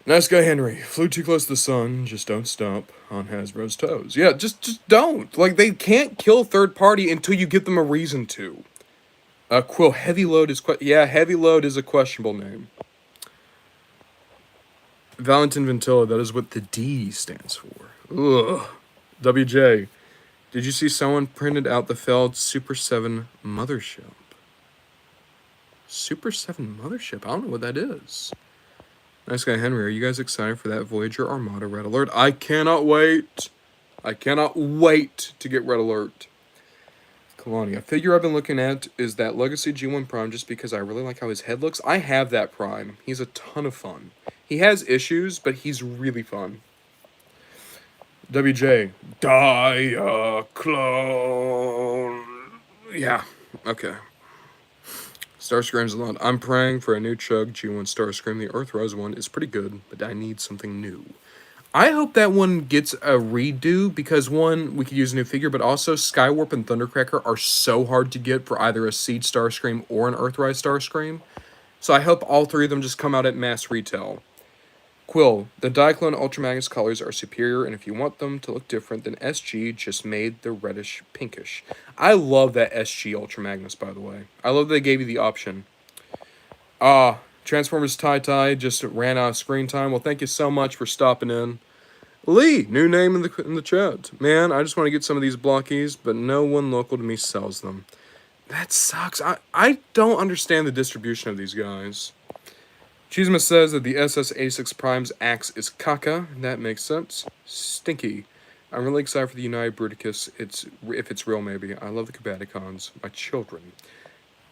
Nice guy Henry. Flew too close to the sun. Just don't stop on Hasbro's toes. Yeah, just don't. They can't kill third party until you give them a reason to. Quill, Heavy Load is yeah, Heavy Load is a questionable name. Valentin Ventilla, that is what the D stands for. Ugh. WJ, did you see someone printed out the failed Super 7 Mothership? Super 7 Mothership? I don't know what that is. Nice guy Henry, are you guys excited for that Voyager Armada Red Alert? I cannot wait. I cannot wait to get Red Alert. Kalani, a figure I've been looking at is that Legacy G1 Prime just because I really like how his head looks. I have that Prime. He's a ton of fun. He has issues, but he's really fun. WJ, Diaclone. Yeah, okay. Starscream's a lot. I'm praying for a new Chug G1 Starscream. The Earthrise one is pretty good, but I need something new. I hope that one gets a redo because, one, we could use a new figure, but also Skywarp and Thundercracker are so hard to get for either a Seed Starscream or an Earthrise Starscream. So I hope all three of them just come out at mass retail. Quill, the Diaclone Ultra Magnus colors are superior, and if you want them to look different, then SG just made the reddish pinkish. I love that SG Ultra Magnus, by the way. I love they gave you the option. Transformers Tai just ran out of screen time. Well, thank you so much for stopping in. Lee, new name in the chat. Man, I just want to get some of these Blockies, but no one local to me sells them. That sucks. I don't understand the distribution of these guys. Chisma says that the SS-86 Prime's axe is caca. That makes sense. Stinky. I'm really excited for the United Bruticus. If it's real, maybe. I love the Combaticons. My children.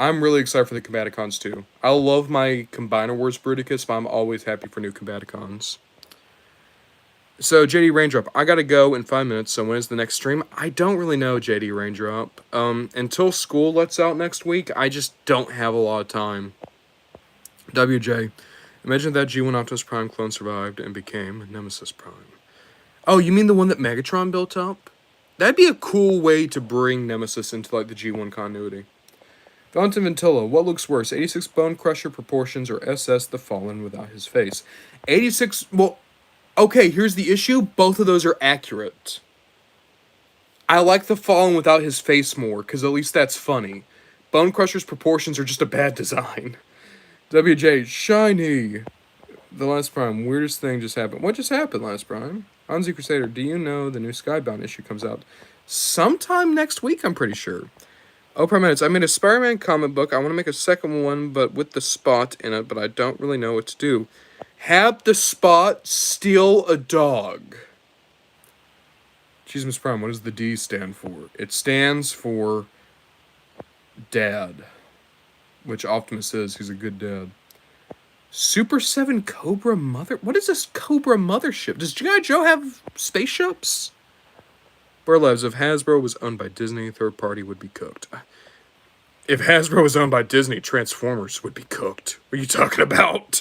I'm really excited for the Combaticons, too. I love my Combiner Wars Bruticus, but I'm always happy for new Combaticons. So, JD Raindrop, I gotta go in 5 minutes, so when is the next stream? I don't really know, JD Raindrop. Until school lets out next week, I just don't have a lot of time. WJ, imagine that G1 Optimus Prime clone survived and became Nemesis Prime. Oh, you mean the one that Megatron built up? That'd be a cool way to bring Nemesis into, the G1 continuity. Valentin Ventilla, what looks worse, 86 Bone Crusher proportions or SS the Fallen without his face? 86, well, okay, here's the issue. Both of those are accurate. I like the Fallen without his face more, because at least that's funny. Bone Crusher's proportions are just a bad design. WJ, shiny. The Last Prime, weirdest thing just happened. What just happened, Last Prime? Hzi Crusader, do you know the new Skybound issue comes out sometime next week, I'm pretty sure. Oh, Prime Minutes, I made a Spider-Man comic book. I want to make a second one, but with the Spot in it, but I don't really know what to do. Have the Spot steal a dog. Chismas Prime, what does the D stand for? It stands for Dad. which Optimus is. He's a good dad. Super 7 Cobra Mother? What is this Cobra Mothership? Does G.I. Joe have spaceships? Burlevs, if Hasbro was owned by Disney, third party would be cooked. If Hasbro was owned by Disney, Transformers would be cooked. What are you talking about?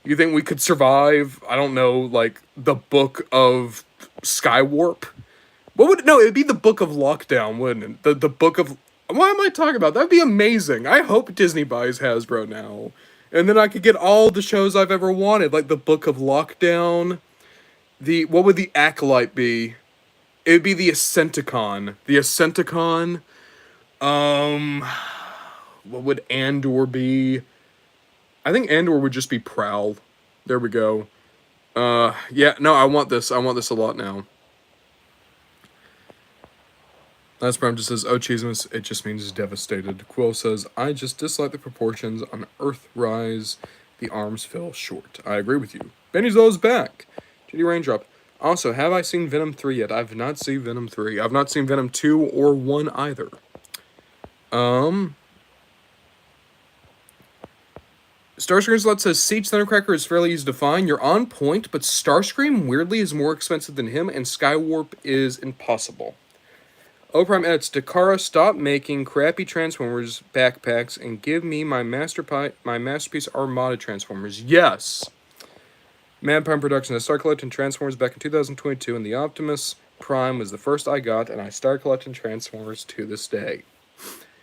You think we could survive, I don't know, like, the book of Skywarp? What would... No, it'd be the book of Lockdown, wouldn't it? The book of... What am I talking about? That'd be amazing. I hope Disney buys Hasbro now. And then I could get all the shows I've ever wanted, like the book of Lockdown. What would the Acolyte be? It would be the Asenticon. The Asenticon. What would Andor be? I think Andor would just be Prowl. There we go. Yeah, no, I want this. I want this a lot now. Last Prime just says, oh, Cheesemas, it just means devastated. Quill says, I just dislike the proportions on Earthrise. The arms fell short. I agree with you. Benny's always back. JD Raindrop. Also, have I seen Venom 3 yet? I've not seen Venom 3. I've not seen Venom 2 or 1 either. Starscream's Lot says, Siege Thundercracker is fairly easy to find. You're on point, but Starscream weirdly is more expensive than him, and Skywarp is impossible. O Prime edits, Dakara, stop making crappy Transformers backpacks and give me my masterpiece Armada Transformers. Yes! Mad Prime Productions. I started collecting Transformers back in 2022, and the Optimus Prime was the first I got, and I started collecting Transformers to this day.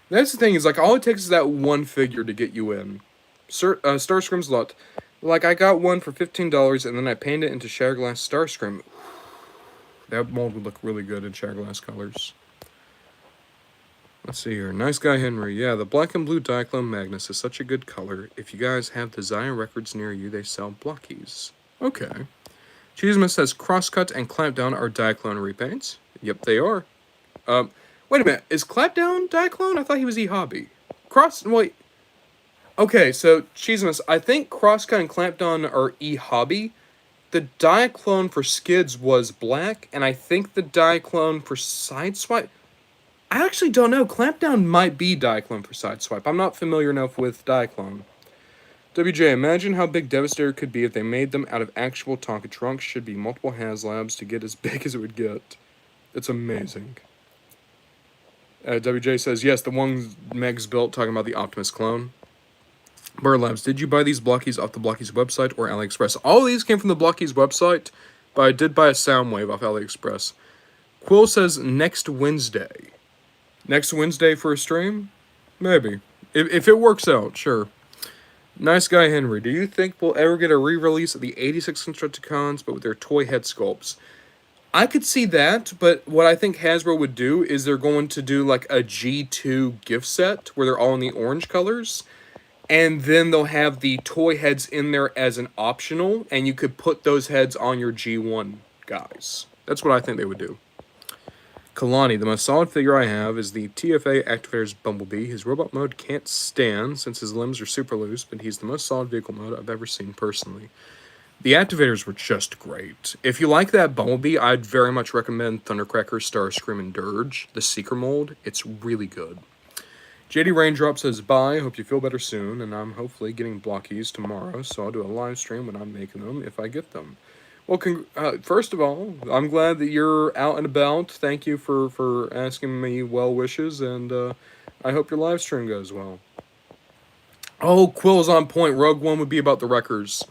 That's the thing, is like, all it takes is that one figure to get you in. Starscream's Lot. Like, I got one for $15, and then I painted it into Shatterglass Starscream. That mold would look really good in Shatterglass colors. Let's see here. Nice Guy Henry. Yeah, the black and blue Diaclone Magnus is such a good color. If you guys have the Zion Records near you, they sell Blockies. Okay. Cheeseman says Crosscut and Clampdown are Diaclone repaints. Yep, they are. Wait a minute. Is Clampdown Diaclone? I thought he was E-Hobby. Wait. Okay, so, Cheeseman, I think Crosscut and Clampdown are E-Hobby. The Diaclone for Skids was black, and I think the Diaclone for Sideswipe... I actually don't know. Clampdown might be Diaclone for Sideswipe. I'm not familiar enough with Diaclone. WJ, imagine how big Devastator could be if they made them out of actual Tonka trunks. Should be multiple HasLabs to get as big as it would get. It's amazing. WJ says, yes, the one Meg's built, talking about the Optimus clone. Bird Labs, did you buy these Blockies off the Blockies website or AliExpress? All of these came from the Blockies website, but I did buy a Soundwave off AliExpress. Quill says next Wednesday. Next Wednesday for a stream? Maybe. If it works out, sure. Nice Guy Henry, do you think we'll ever get a re-release of the 86 Constructicons, but with their toy head sculpts? I could see that, but what I think Hasbro would do is they're going to do like a G2 gift set, where they're all in the orange colors, and then they'll have the toy heads in there as an optional, and you could put those heads on your G1 guys. That's what I think they would do. Kalani, the most solid figure I have is the TFA Activator's Bumblebee. His robot mode can't stand since his limbs are super loose, but he's the most solid vehicle mode I've ever seen personally. The Activators were just great. If you like that Bumblebee, I'd very much recommend Thundercracker, Starscream, and Dirge, the Seeker mold. It's really good. JD Raindrop says, bye, hope you feel better soon, and I'm hopefully getting Blockies tomorrow, so I'll do a live stream when I'm making them, if I get them. Well, first of all, I'm glad that you're out and about. Thank you for asking me well wishes, and I hope your live stream goes well. Oh, Quill's on point. Rogue One would be about the Wreckers.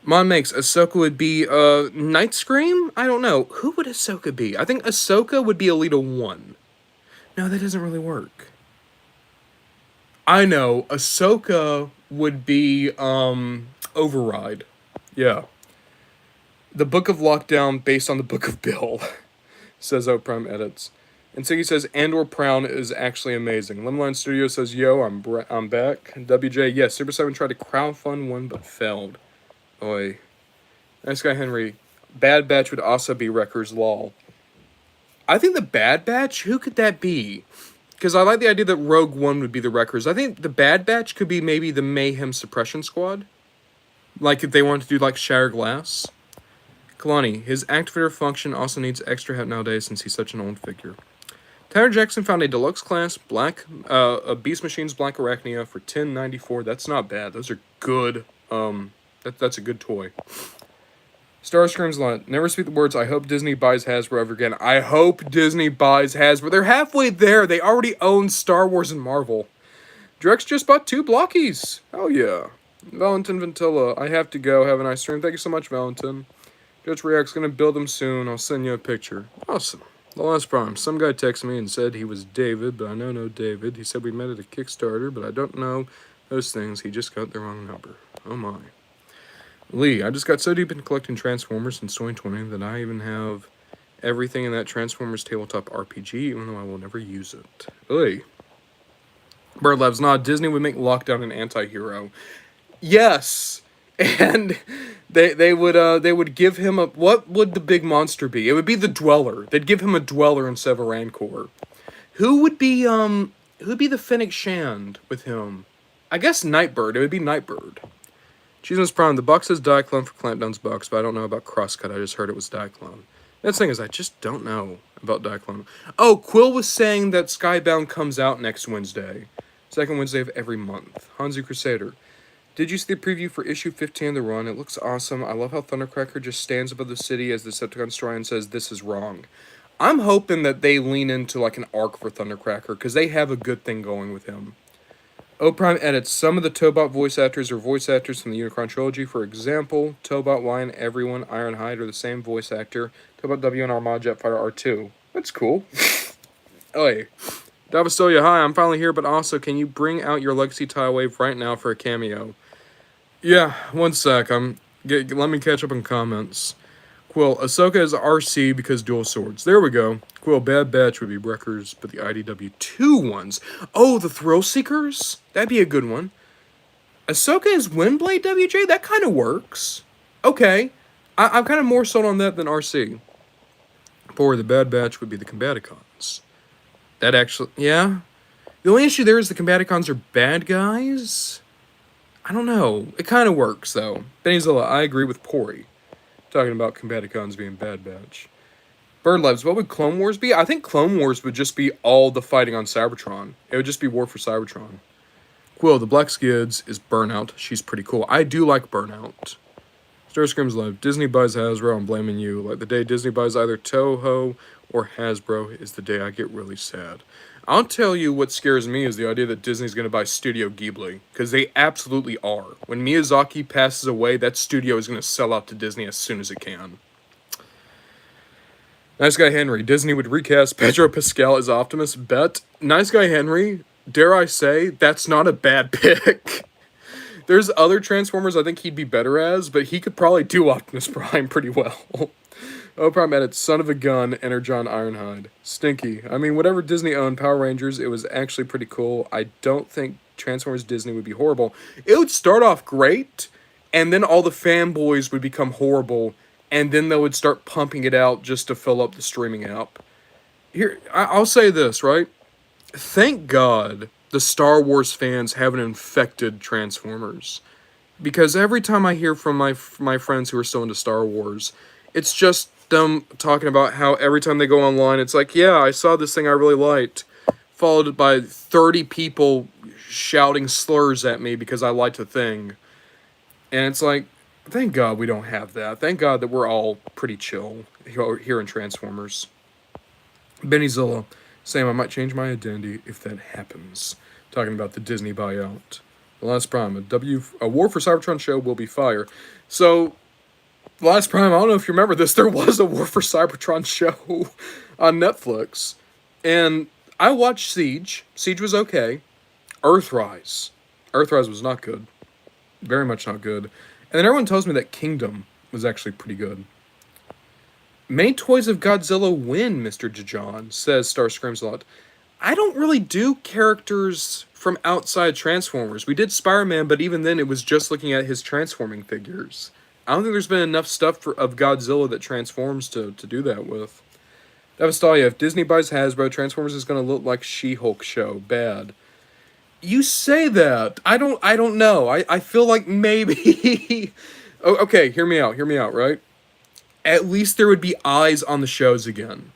Mon makes Ahsoka would be Night Scream? I don't know. Who would Ahsoka be? I think Ahsoka would be Alita 1. No, that doesn't really work. I know. Ahsoka would be Override. Yeah. The Book of Lockdown based on the Book of Bill, says O Prime Edits. And Siggy says, Andor Prown is actually amazing. Limline Studio says, yo, I'm back. WJ, yes, Super 7 tried to crowdfund one, but failed. Oi. Nice Guy Henry. Bad Batch would also be Wrecker's Law. I think the Bad Batch, who could that be? Because I like the idea that Rogue One would be the Wreckers. I think the Bad Batch could be maybe the Mayhem Suppression Squad. Like if they wanted to do like Shatter Glass. Kalani, his activator function also needs extra help nowadays since he's such an old figure. Tyler Jackson found a deluxe class black, a Beast Machine's Black Arachnia for $10.94. That's not bad. Those are good. That's a good toy. Star Screams Lot. Never speak the words, I hope Disney buys Hasbro ever again. I hope Disney buys Hasbro. They're halfway there. They already own Star Wars and Marvel. Drex just bought 2 Blockies. Oh, yeah. Valentin Ventilla. I have to go. Have a nice stream. Thank you so much, Valentin. Judge React's going to build them soon. I'll send you a picture. Awesome. The last Prime. Some guy texted me and said he was David, but I know no David. He said we met at a Kickstarter, but I don't know those things. He just got the wrong number. Oh, my. Lee, I just got so deep into collecting Transformers since 2020 that I even have everything in that Transformers tabletop RPG, even though I will never use it. Lee. Bird Labs, nah, Disney would make Lockdown an anti-hero. Yes! And they would give him a... What would the big monster be? It would be the Dweller. They'd give him a Dweller instead of a Rancor. Who would be the Fennec Shand with him? I guess Nightbird. It would be Nightbird. Cheeseman's Prime, the box says Diaclone for Clampdown's box, but I don't know about Crosscut. I just heard it was Diaclone. The thing is, I just don't know about Diaclone. Oh, Quill was saying that Skybound comes out next Wednesday. Second Wednesday of every month. Hzi Crusader. Did you see the preview for issue 15 of the run? It looks awesome. I love how Thundercracker just stands above the city as the Decepticons try and says, this is wrong. I'm hoping that they lean into like an arc for Thundercracker, because they have a good thing going with him. O-Prime edits. Some of the Tobot voice actors are voice actors from the Unicron trilogy. For example, Tobot Y and everyone, Ironhide, are the same voice actor. Tobot W and Armada Jetfire are too. That's cool. Oh, hey. Davastolia, hi, I'm finally here, but also, can you bring out your Legacy Tile Wave right now for a cameo? Yeah, one sec. Let me catch up on comments. Quill, Asoka is RC because dual swords. There we go. Quill, Bad Batch would be Wreckers, but the IDW2 ones. Oh, the Thrill Seekers? That'd be a good one. Ahsoka is Windblade WJ? That kind of works. Okay. I'm kind of more sold on that than RC. For the Bad Batch would be the Combaticons. That actually... Yeah. The only issue there is the Combaticons are bad guys. I don't know. It kind of works, though. Bennyzilla, I agree with Pori. Talking about Combaticons being Bad Batch. Bird Labs, what would Clone Wars be? I think Clone Wars would just be all the fighting on Cybertron. It would just be War for Cybertron. Quill, the Black Skids is Burnout. She's pretty cool. I do like Burnout. Starscream's Live. Disney buys Hasbro, I'm blaming you. Like the day Disney buys either Toho or Hasbro is the day I get really sad. I'll tell you what scares me is the idea that Disney's going to buy Studio Ghibli. Because they absolutely are. When Miyazaki passes away, that studio is going to sell out to Disney as soon as it can. Nice Guy Henry. Disney would recast Pedro Pascal as Optimus. Bet. Nice Guy Henry, dare I say, that's not a bad pick. There's other Transformers I think he'd be better as, but he could probably do Optimus Prime pretty well. O-Prime edits, Son of a Gun, Energon Ironhide. Stinky. I mean, whatever Disney owned, Power Rangers, it was actually pretty cool. I don't think Transformers Disney would be horrible. It would start off great, and then all the fanboys would become horrible, and then they would start pumping it out just to fill up the streaming app. Here, I'll say this, right? Thank God the Star Wars fans haven't infected Transformers. Because every time I hear from my friends who are still into Star Wars, it's just them talking about how every time they go online, it's like, yeah, I saw this thing I really liked, followed by 30 people shouting slurs at me because I liked the thing. And it's like, thank God we don't have that. Thank God that we're all pretty chill here in Transformers. Bennyzilla, Sam, I might change my identity if that happens. Talking about the Disney buyout. The Last Prime, a War for Cybertron show will be fire. So, Last Prime, I don't know if you remember this, there was a War for Cybertron show on Netflix. And I watched Siege. Siege was okay. Earthrise. Earthrise was not good. Very much not good. And then everyone tells me that Kingdom was actually pretty good. May Toys of Godzilla win, Mr. Dijon, says Star Screams a lot. I don't really do characters from outside Transformers. We did Spider-Man, but even then it was just looking at his transforming figures. I don't think there's been enough stuff of Godzilla that transforms to do that with. Devastalia, if Disney buys Hasbro, Transformers is going to look like She-Hulk show. Bad. You say that. I don't know. I feel like maybe... Okay, hear me out, right? At least there would be eyes on the shows again.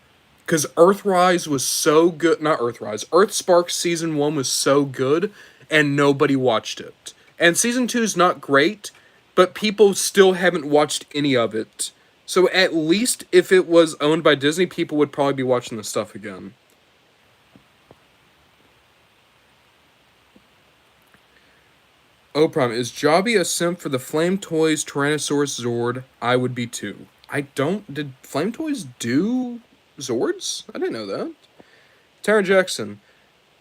Because Earthrise was so good. Not Earthrise. Earthspark Season 1 was so good, and nobody watched it. And Season 2 is not great, but people still haven't watched any of it. So at least if it was owned by Disney, people would probably be watching the stuff again. Oh, Prime, is Jobby a simp for the Flame Toys Tyrannosaurus Zord? I would be too. I don't... Did Flame Toys do Zords? I didn't know that. Tara Jackson.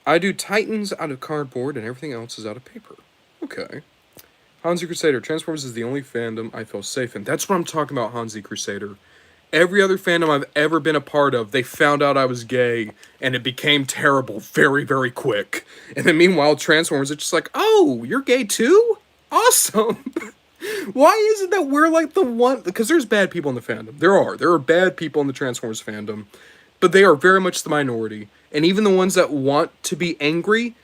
I do Titans out of cardboard and everything else is out of paper. Okay. Hzi Crusader. Transformers is the only fandom I feel safe in. That's what I'm talking about, Hzi Crusader. Every other fandom I've ever been a part of, they found out I was gay, and it became terrible very, very quick. And then meanwhile, Transformers, it's just like, oh, you're gay too? Awesome! Why is it that we're like the one... Because there's bad people in the fandom. There are bad people in the Transformers fandom. But they are very much the minority. And even the ones that want to be angry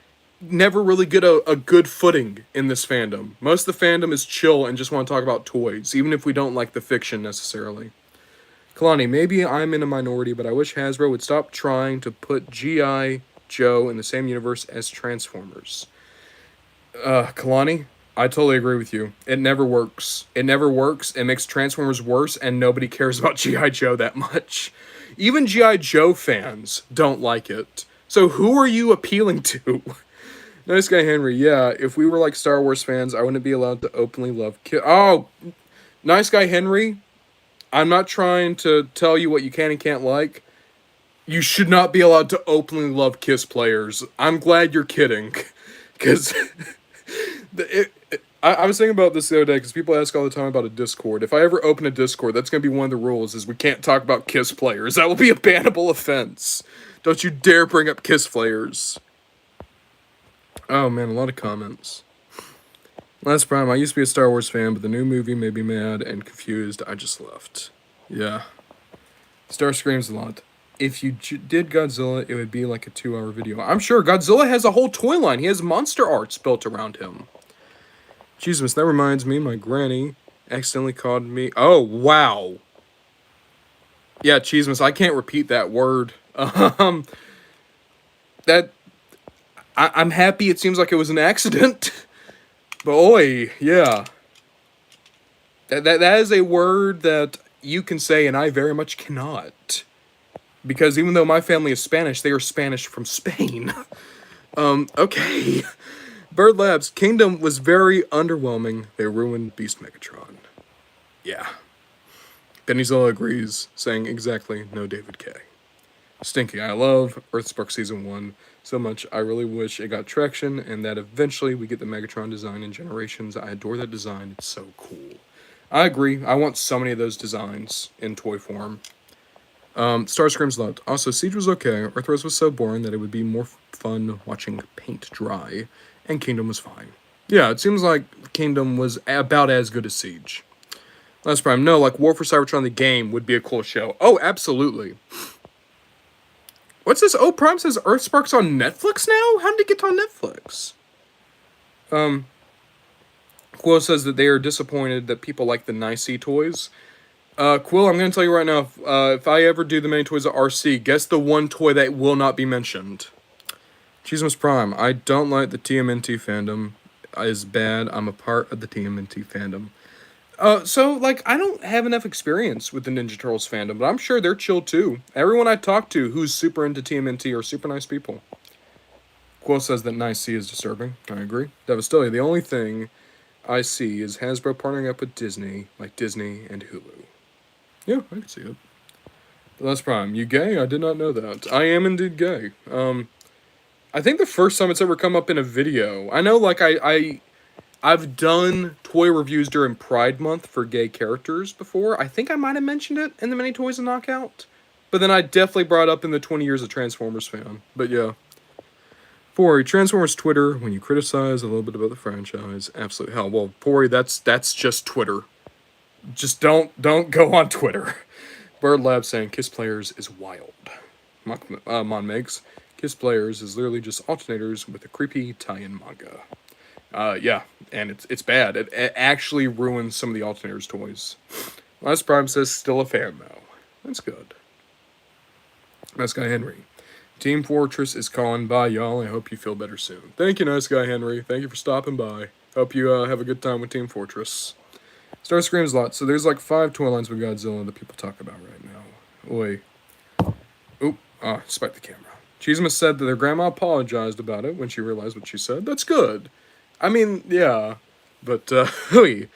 never really get a good footing in this fandom. Most of the fandom is chill and just want to talk about toys, even if we don't like the fiction necessarily. Kalani, maybe I'm in a minority, but I wish Hasbro would stop trying to put G.I. Joe in the same universe as Transformers. Kalani, I totally agree with you. It never works. It never works. It makes Transformers worse, and nobody cares about G.I. Joe that much. Even G.I. Joe fans don't like it. So who are you appealing to? Nice Guy Henry, yeah, if we were like Star Wars fans, I wouldn't be allowed to openly love Oh, Nice Guy Henry, I'm not trying to tell you what you can and can't like. You should not be allowed to openly love Kiss players. I'm glad you're kidding. Because I was thinking about this the other day, because people ask all the time about a Discord. If I ever open a Discord, that's going to be one of the rules, is we can't talk about Kiss players. That will be a bannable offense. Don't you dare bring up Kiss players. Oh man, a lot of comments. Last Prime, I used to be a Star Wars fan, but the new movie made me mad and confused. I just left. Yeah. Star screams a lot. If you did Godzilla, it would be like a 2-hour video. I'm sure Godzilla has a whole toy line. He has monster arts built around him. Jesus, that reminds me, my granny accidentally called me... Oh, wow. Yeah, Cheesemas, I can't repeat that word. I'm happy it seems like it was an accident. But oi, yeah. That is a word that you can say and I very much cannot. Because even though my family is Spanish, they are Spanish from Spain. Okay. Bird Labs, Kingdom was very underwhelming. They ruined Beast Megatron. Yeah. Bennyzilla agrees, saying exactly no David K. Stinky, I love Earthspark Season 1 so much. I really wish it got traction and that eventually we get the Megatron design in Generations. I adore that design. It's so cool. I agree. I want so many of those designs in toy form. Starscream's loved. Also, Siege was okay. Earthrise was so boring that it would be more fun watching paint dry. And Kingdom was fine. Yeah, it seems like Kingdom was about as good as Siege. Last Prime, no, like War for Cybertron the game would be a cool show. Oh, absolutely. What's this? Oh, Prime says Earthspark's on Netflix now? How did it get on Netflix? Quill says that they are disappointed that people like the Nicey toys. Quill, I'm going to tell you right now, if I ever do the many toys at RC, guess the one toy that will not be mentioned. Cheesemas Prime, I don't like the TMNT fandom. Is bad. I'm a part of the TMNT fandom. So, like, I don't have enough experience with the Ninja Turtles fandom, but I'm sure they're chill too. Everyone I talk to who's super into TMNT are super nice people. Quill says that Nice C is disturbing. I agree. Devastalia, the only thing I see is Hasbro partnering up with Disney, like Disney and Hulu. Yeah, I can see it. The Last Prime, you gay? I did not know that. I am indeed gay. I think the first time it's ever come up in a video. I know, like, I've done toy reviews during Pride Month for gay characters before. I think I might have mentioned it in the Many Toys and Knockout. But then I definitely brought it up in the 20 years of Transformers fan. But yeah. Pori, Transformers Twitter, when you criticize a little bit about the franchise, absolute hell. Well, Pori, that's just Twitter. Just don't go on Twitter. Bird Lab saying Kiss Players is wild. Mon Megs, Kiss Players is literally just alternators with a creepy tie-in manga. Yeah, and it's bad. It actually ruins some of the alternators toys. Last Prime says still a fan though. That's good. Nice Guy Henry. Team Fortress is calling. Bye, y'all. I hope you feel better soon. Thank you, Nice Guy Henry. Thank you for stopping by. Hope you have a good time with Team Fortress. Star Screams a lot. So there's like 5 toy lines with Godzilla that people talk about right now. Oi. Oop. Ah, spiked the camera. Cheesemas said that their grandma apologized about it when she realized what she said. That's good. I mean, yeah. But, oi.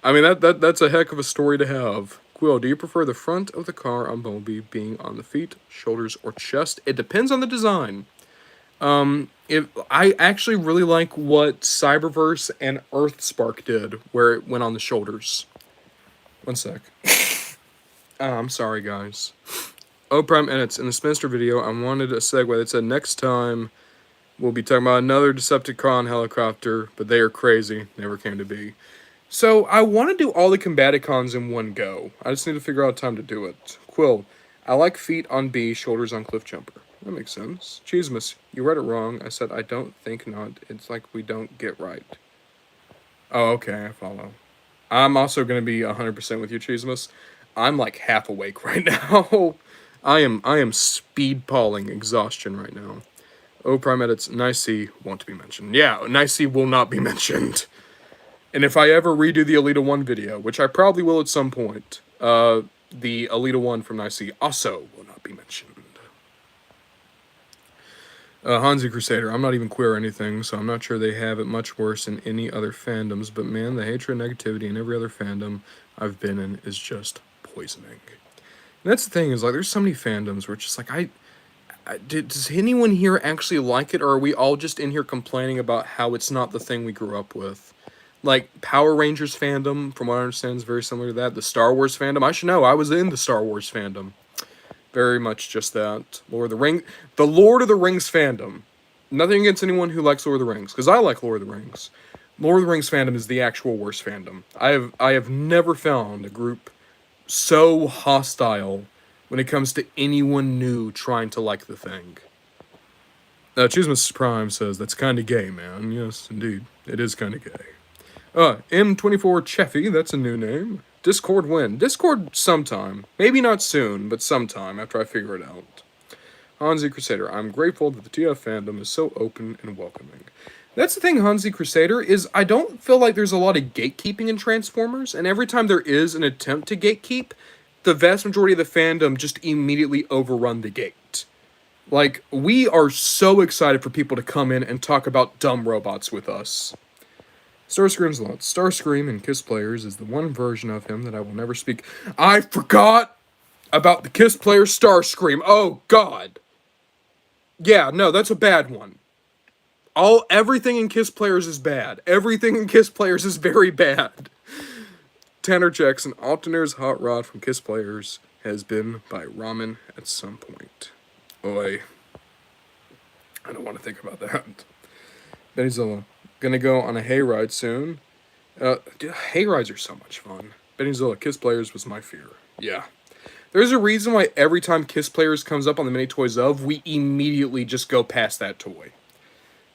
I mean, that's a heck of a story to have. Quill, do you prefer the front of the car on Bumblebee being on the feet, shoulders, or chest? It depends on the design. If I actually really like what Cyberverse and Earthspark did, where it went on the shoulders. One sec. I'm sorry, guys. O Prime Edits. In the Spinster video, I wanted a segue that said next time we'll be talking about another Decepticon helicopter, but they are crazy. Never came to be. So, I want to do all the Combaticons in one go. I just need to figure out time to do it. Quill, I like feet on B, shoulders on Cliffjumper. That makes sense. Cheesemas, you read it wrong. I said I don't think not. It's like we don't get right. Oh, okay, I follow. I'm also going to be 100% with you, Cheesemas. I'm like half awake right now. I am speed-palling exhaustion right now. O Prime Edits, Nicey won't be mentioned. Yeah, Nicey will not be mentioned. And if I ever redo the Elita 1 video, which I probably will at some point, the Elita 1 from Nicey also will not be mentioned. Hzi Crusader, I'm not even queer or anything, so I'm not sure they have it much worse in any other fandoms, but man, the hatred and negativity in every other fandom I've been in is just poisoning. And that's the thing, is like, there's so many fandoms where it's just like, does anyone here actually like it, or are we all just in here complaining about how it's not the thing we grew up with? Like, Power Rangers fandom, from what I understand, is very similar to that. The Star Wars fandom, I should know, I was in the Star Wars fandom. Very much just that. The Lord of the Rings fandom. Nothing against anyone who likes Lord of the Rings, because I like Lord of the Rings. Lord of the Rings fandom is the actual worst fandom. I have never found a group so hostile when it comes to anyone new trying to like the thing. Nemesis Prime says, that's kinda gay, man. Yes, indeed. It is kinda gay. M24 Cheffy, that's a new name. Discord when? Discord sometime. Maybe not soon, but sometime after I figure it out. Hzi Crusader, I'm grateful that the TF fandom is so open and welcoming. That's the thing, Hzi Crusader, is I don't feel like there's a lot of gatekeeping in Transformers, and every time there is an attempt to gatekeep, the vast majority of the fandom just immediately overrun the gate. Like, we are so excited for people to come in and talk about dumb robots with us. Starscream's a lot. Starscream in Kiss Players is the one version of him that I will never speak. I forgot about the Kiss Player Starscream. Oh, God. Yeah, no, that's a bad one. Everything in Kiss Players is bad. Everything in Kiss Players is very bad. Tanner Jackson, Alternator's hot rod from Kiss Players has been by ramen at some point. Oi. I don't want to think about that. Bennyzilla. Gonna go on a hayride soon. Dude, hayrides are so much fun. Bennyzilla, Kiss Players was my fear. Yeah. There's a reason why every time Kiss Players comes up on the Mini Toys of, we immediately just go past that toy.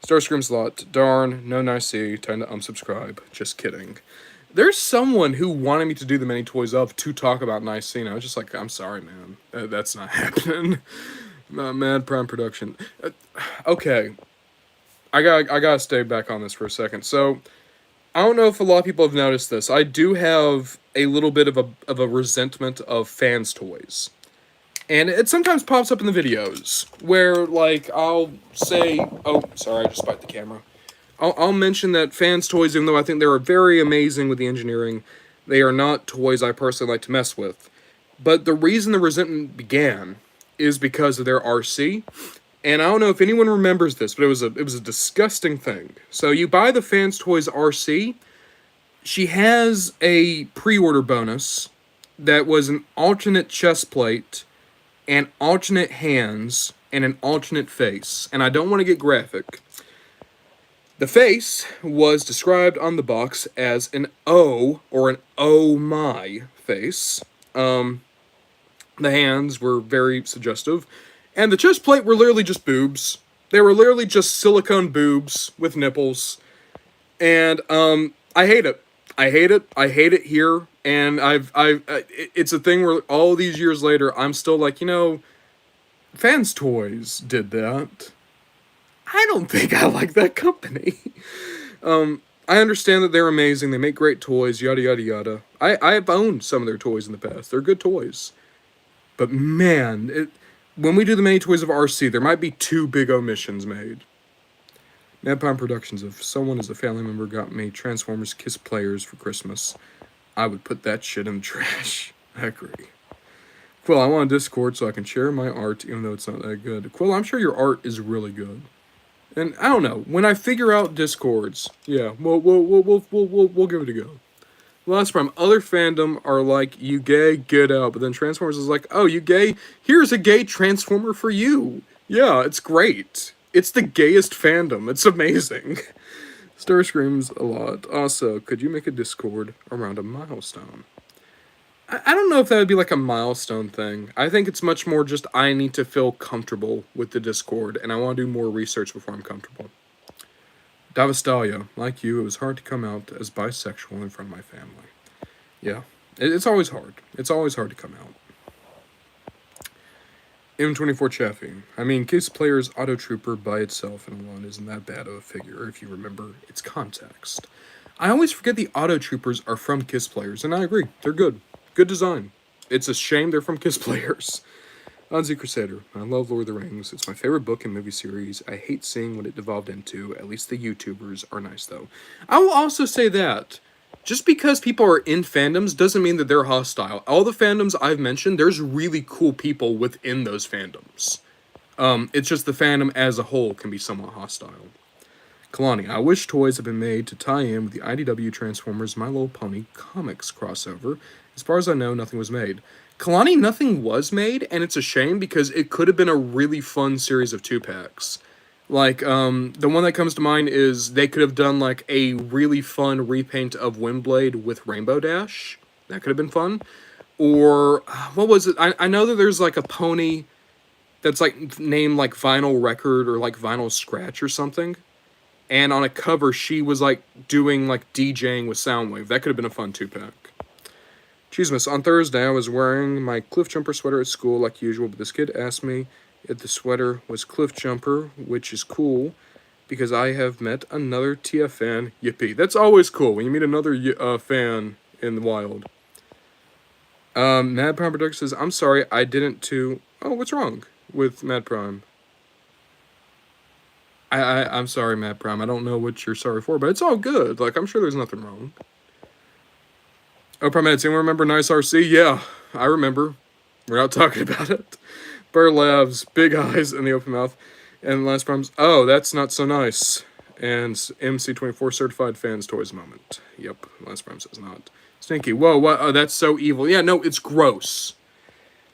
Starscream's lot. Darn, no nice see. Time to unsubscribe. Just kidding. There's someone who wanted me to do the Mini Toys of to talk about Nice Scene. I was just like, I'm sorry, man. That's not happening. Mad Prime Production. Okay. I gotta stay back on this for a second. So, I don't know if a lot of people have noticed this. I do have a little bit of a resentment of fans' toys. And it sometimes pops up in the videos, where, like, I'll say, oh, sorry, I just spiked the camera. I'll mention that fans' toys, even though I think they're very amazing with the engineering, they are not toys I personally like to mess with. But the reason the resentment began is because of their RC. And I don't know if anyone remembers this, but it was a disgusting thing. So you buy the Fans Toys RC, she has a pre-order bonus that was an alternate chest plate, and alternate hands, and an alternate face. And I don't want to get graphic. The face was described on the box as an O, or an oh my face. The hands were very suggestive. And the chest plate were literally just boobs. They were literally just silicone boobs with nipples. And, I hate it. I hate it. I hate it here. And it's a thing where all these years later, I'm still like, you know, Fans Toys did that. I don't think I like that company. I understand that they're amazing. They make great toys, yada yada yada. I've owned some of their toys in the past. They're good toys. But man, when we do the many toys of RC, there might be two big omissions made. Napalm Productions, if someone as a family member got me Transformers Kiss Players for Christmas, I would put that shit in the trash. I agree. Quill, I want a Discord so I can share my art, even though it's not that good. Quill, I'm sure your art is really good. And I don't know. When I figure out Discords, yeah, we'll give it a go. Last time, other fandom are like, you gay, get out. But then Transformers is like, oh, you gay? Here's a gay Transformer for you. Yeah, it's great. It's the gayest fandom. It's amazing. Star screams a lot. Also, could you make a Discord around a milestone? I don't know if that would be like a milestone thing. I think it's much more just I need to feel comfortable with the Discord, and I want to do more research before I'm comfortable. Davastalia, like you, it was hard to come out as bisexual in front of my family. Yeah, it's always hard. It's always hard to come out. M24 Chaffee. I mean, Case Player's Auto Trooper by itself and alone isn't that bad of a figure if you remember its context. I always forget the Auto Troopers are from Kiss Players, and I agree. They're good. Good design. It's a shame they're from Kiss Players. Hzi Crusader. I love Lord of the Rings. It's my favorite book and movie series. I hate seeing what it devolved into. At least the YouTubers are nice, though. I will also say that just because people are in fandoms doesn't mean that they're hostile. All the fandoms I've mentioned, there's really cool people within those fandoms. It's just the fandom as a whole can be somewhat hostile. Kalani, I wish toys had been made to tie in with the IDW Transformers My Little Pony comics crossover. As far as I know, nothing was made. Kalani, nothing was made, and it's a shame because it could have been a really fun series of 2-packs. Like, the one that comes to mind is they could have done, like, a really fun repaint of Windblade with Rainbow Dash. That could have been fun. Or, what was it? I know that there's, like, a pony that's, like, named, like, Vinyl Record or, like, Vinyl Scratch or something. And on a cover, she was, like, doing, like, DJing with Soundwave. That could have been a fun 2-pack. Cheesemas, on Thursday, I was wearing my Cliff Jumper sweater at school like usual, but this kid asked me if the sweater was Cliff Jumper, which is cool, because I have met another TF fan. Yippee. That's always cool when you meet another fan in the wild. Mad Prime Productions says, I'm sorry, I didn't too... Oh, what's wrong with Mad Prime? I'm sorry, Mad Prime. I don't know what you're sorry for, but it's all good. Like, I'm sure there's nothing wrong. Oh, Prime Edits, anyone remember Nice RC? Yeah, I remember. We're not talking about it. Bird Labs, big eyes and the open mouth. And Last Prime's, oh, that's not so nice. And MC24 certified fans toys moment. Yep, Last Prime says not. Stinky, whoa, what? Oh, that's so evil. Yeah, no, it's gross.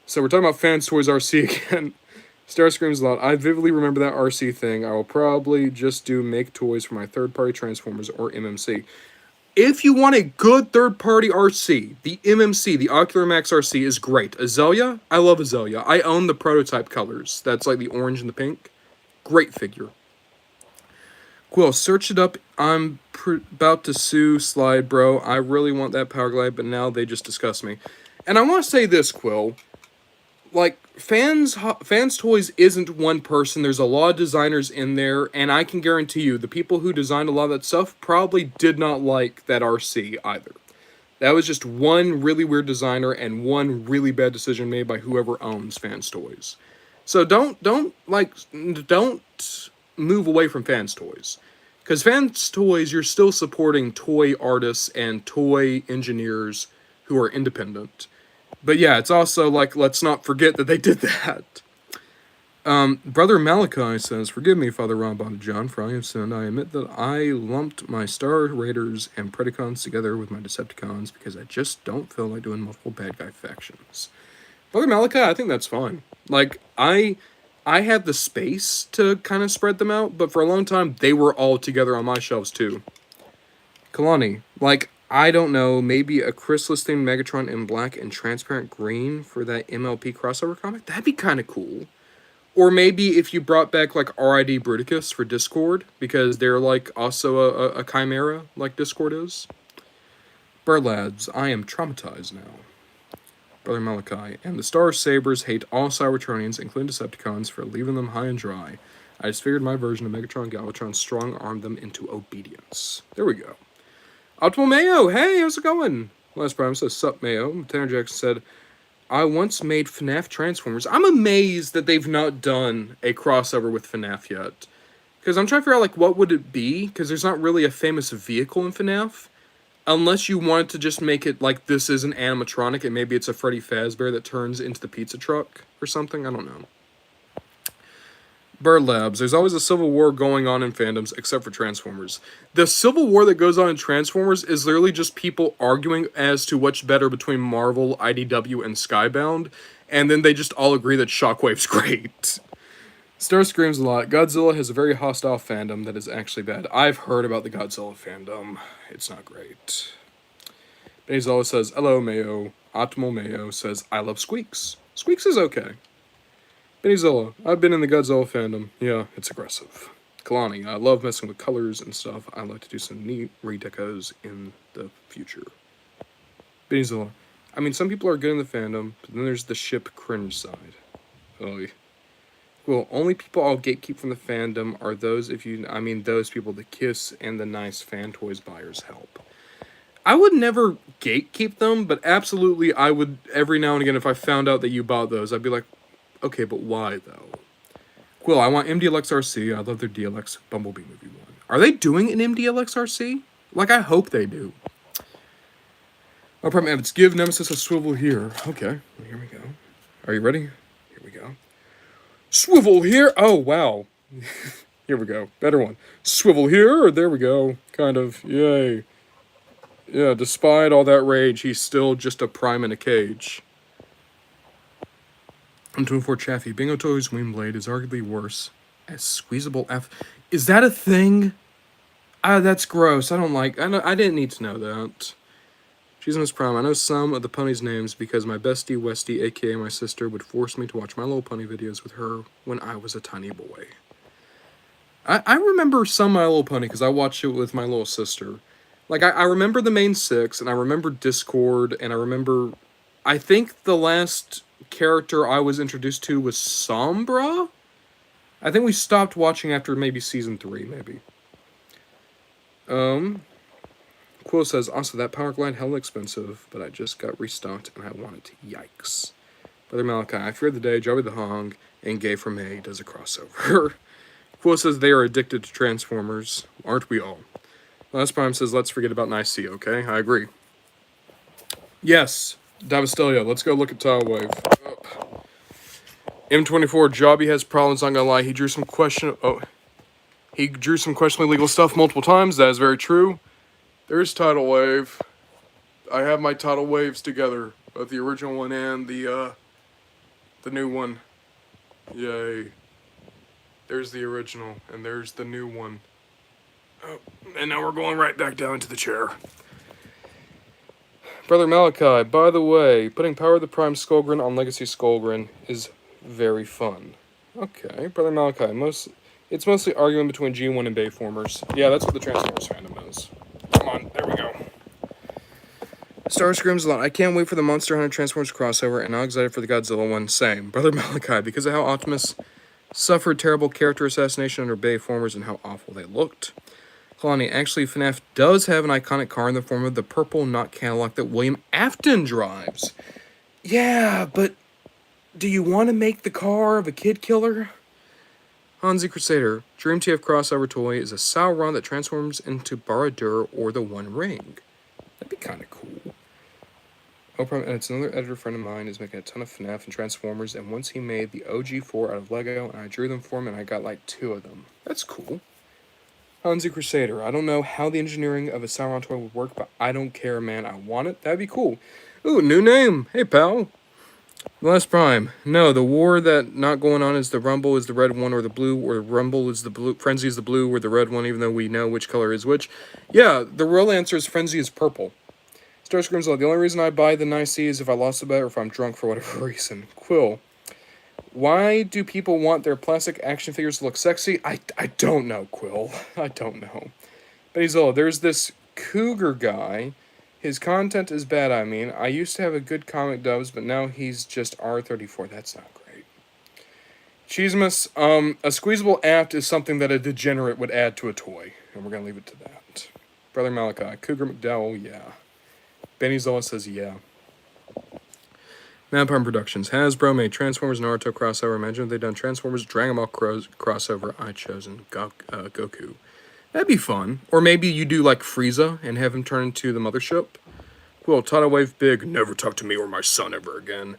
So we're talking about fans toys RC again. Star screams a lot. I vividly remember that RC thing. I will probably just do make toys for my third-party Transformers or MMC. If you want a good third-party RC, the MMC, the Ocular Max RC, is great. Azalea, I love Azalea. I own the prototype colors. That's like the orange and the pink. Great figure. Quill, search it up. I'm about to sue Slide, bro. I really want that Power Glide, but now they just disgust me. And I want to say this, Quill. Like, Fans Toys isn't one person. There's a lot of designers in there, and I can guarantee you, the people who designed a lot of that stuff probably did not like that RC either. That was just one really weird designer and one really bad decision made by whoever owns Fans Toys. So don't move away from Fans Toys. Because Fans Toys, you're still supporting toy artists and toy engineers who are independent. But yeah, it's also like, let's not forget that they did that. Brother Malachi says, forgive me, Father RonBonDujon, for I have sinned. I admit that I lumped my Star Raiders and Predacons together with my Decepticons because I just don't feel like doing multiple bad guy factions. Brother Malachi, I think that's fine. Like, I have the space to kind of spread them out, but for a long time, they were all together on my shelves too. Kalani, like, I don't know, maybe a Chrysalis themed Megatron in black and transparent green for that MLP crossover comic? That'd be kind of cool. Or maybe if you brought back, like, R.I.D. Bruticus for Discord, because they're, like, also a chimera, like Discord is. Bird Lads, I am traumatized now. Brother Malachi. And the Star Sabers hate all Cybertronians, including Decepticons, for leaving them high and dry. I just figured my version of Megatron and Galvatron strong-armed them into obedience. There we go. Optimal Mayo, hey, how's it going? Last Prime says, sup, Mayo. Tanner Jackson said, I once made FNAF Transformers. I'm amazed that they've not done a crossover with FNAF yet. Because I'm trying to figure out, like, what would it be? Because there's not really a famous vehicle in FNAF. Unless you wanted to just make it like this is an animatronic and maybe it's a Freddy Fazbear that turns into the pizza truck or something. I don't know. Bird Labs. There's always a civil war going on in fandoms, except for Transformers. The civil war that goes on in Transformers is literally just people arguing as to what's better between Marvel, IDW, and Skybound, and then they just all agree that Shockwave's great. Star screams a lot. Godzilla has a very hostile fandom that is actually bad. I've heard about the Godzilla fandom. It's not great. Benizella says, hello, Mayo. Optimal Mayo says, I love Squeaks. Squeaks is okay. Benizella, I've been in the Godzilla fandom. Yeah, it's aggressive. Kalani, I love messing with colors and stuff. I'd like to do some neat redecos in the future. Benizella, I mean, some people are good in the fandom, but then there's the ship cringe side. Oh, well, only people I'll gatekeep from the fandom are those those people the Kiss and the nice fan toys buyers help. I would never gatekeep them, but absolutely I would every now and again if I found out that you bought those, I'd be like, okay, but why though? Quill, I want MDLX RC. I love their DLX Bumblebee movie one. Are they doing an MDLX RC? Like, I hope they do. Oh, problem, let's give Nemesis a swivel here. Okay, well, here we go. Are you ready? Here we go. Swivel here! Oh, wow. Here we go. Better one. Swivel here, or there we go. Kind of. Yay. Yeah, despite all that rage, he's still just a prime in a cage. I'm 24 Chaffee. Bingo Toy's Wingblade is arguably worse as squeezable F. Is that a thing? That's gross. I didn't need to know that. Nemesis Prime. I know some of the ponies' names because my bestie Westie, aka my sister, would force me to watch My Little Pony videos with her when I was a tiny boy. I remember some My Little Pony because I watched it with my little sister. Like, I remember the main six, and I remember Discord, and I think the last character I was introduced to was Sombra? I think we stopped watching after maybe season 3, maybe. Quill says, also, that Power Glide hella expensive, but I just got restocked and I want it. Yikes. Brother Malachi, I fear the day Joey the Hong and Gay for May does a crossover. Quill says they are addicted to Transformers. Aren't we all? Last Prime says, let's forget about Nice C, okay? I agree. Yes, Davistelia, let's go look at Tidal Wave. Oh. M24, Jobby has problems, not gonna lie. He drew some questionably legal stuff multiple times. That is very true. There's Tidal Wave. I have my Tidal Waves together, both the original one and the new one. Yay. There's the original, and there's the new one. Oh, and now we're going right back down into the chair. Brother Malachi, by the way, putting Power of the Prime Skullgrin on Legacy Skullgrin is very fun. Okay, Brother Malachi, it's mostly arguing between G1 and Beastformers. Yeah, that's what the Transformers fandom is. Come on, there we go. Star screams a lot. I can't wait for the Monster Hunter Transformers crossover, and I'm excited for the Godzilla one. Same. Brother Malachi, because of how Optimus suffered terrible character assassination under Beastformers and how awful they looked. Kalani, actually, FNAF does have an iconic car in the form of the purple knot Cadillac that William Afton drives. Yeah, but do you want to make the car of a kid killer? Hzi Crusader, Dream TF crossover toy is a Sauron that transforms into Barad-dûr or the One Ring. That'd be kind of cool. And it's another editor friend of mine is making a ton of FNAF and Transformers, and once he made the OG4 out of Lego, and I drew them for him, and I got like 2 of them. That's cool. Hzi Crusader, I don't know how the engineering of a Sauron toy would work, but I don't care, man. I want it. That'd be cool. Ooh, new name. Hey, pal. Last Prime. No, the war that not going on is the Rumble is the red one or the blue, or Rumble is the blue, Frenzy is the blue or the red one, even though we know which color is which. Yeah, the real answer is Frenzy is purple. Star Screams the only reason I buy the Nice C is if I lost a bet or if I'm drunk for whatever reason. Quill. Why do people want their plastic action figures to look sexy? I don't know, Quill. I don't know. But there's this cougar guy. His content is bad, I mean. I used to have a good comic dubs, but now he's just R34. That's not great. Cheesemus, a squeezable apt is something that a degenerate would add to a toy. And we're going to leave it to that. Brother Malachi, Cougar McDowell, yeah. Benny Zola says yeah. Manpower Productions. Hasbro made Transformers Naruto crossover. Imagine if they'd done Transformers Dragon Ball crossover. I chosen Goku. That'd be fun. Or maybe you do like Frieza and have him turn into the mothership. Cool. Tidal Wave Big. Never talk to me or my son ever again.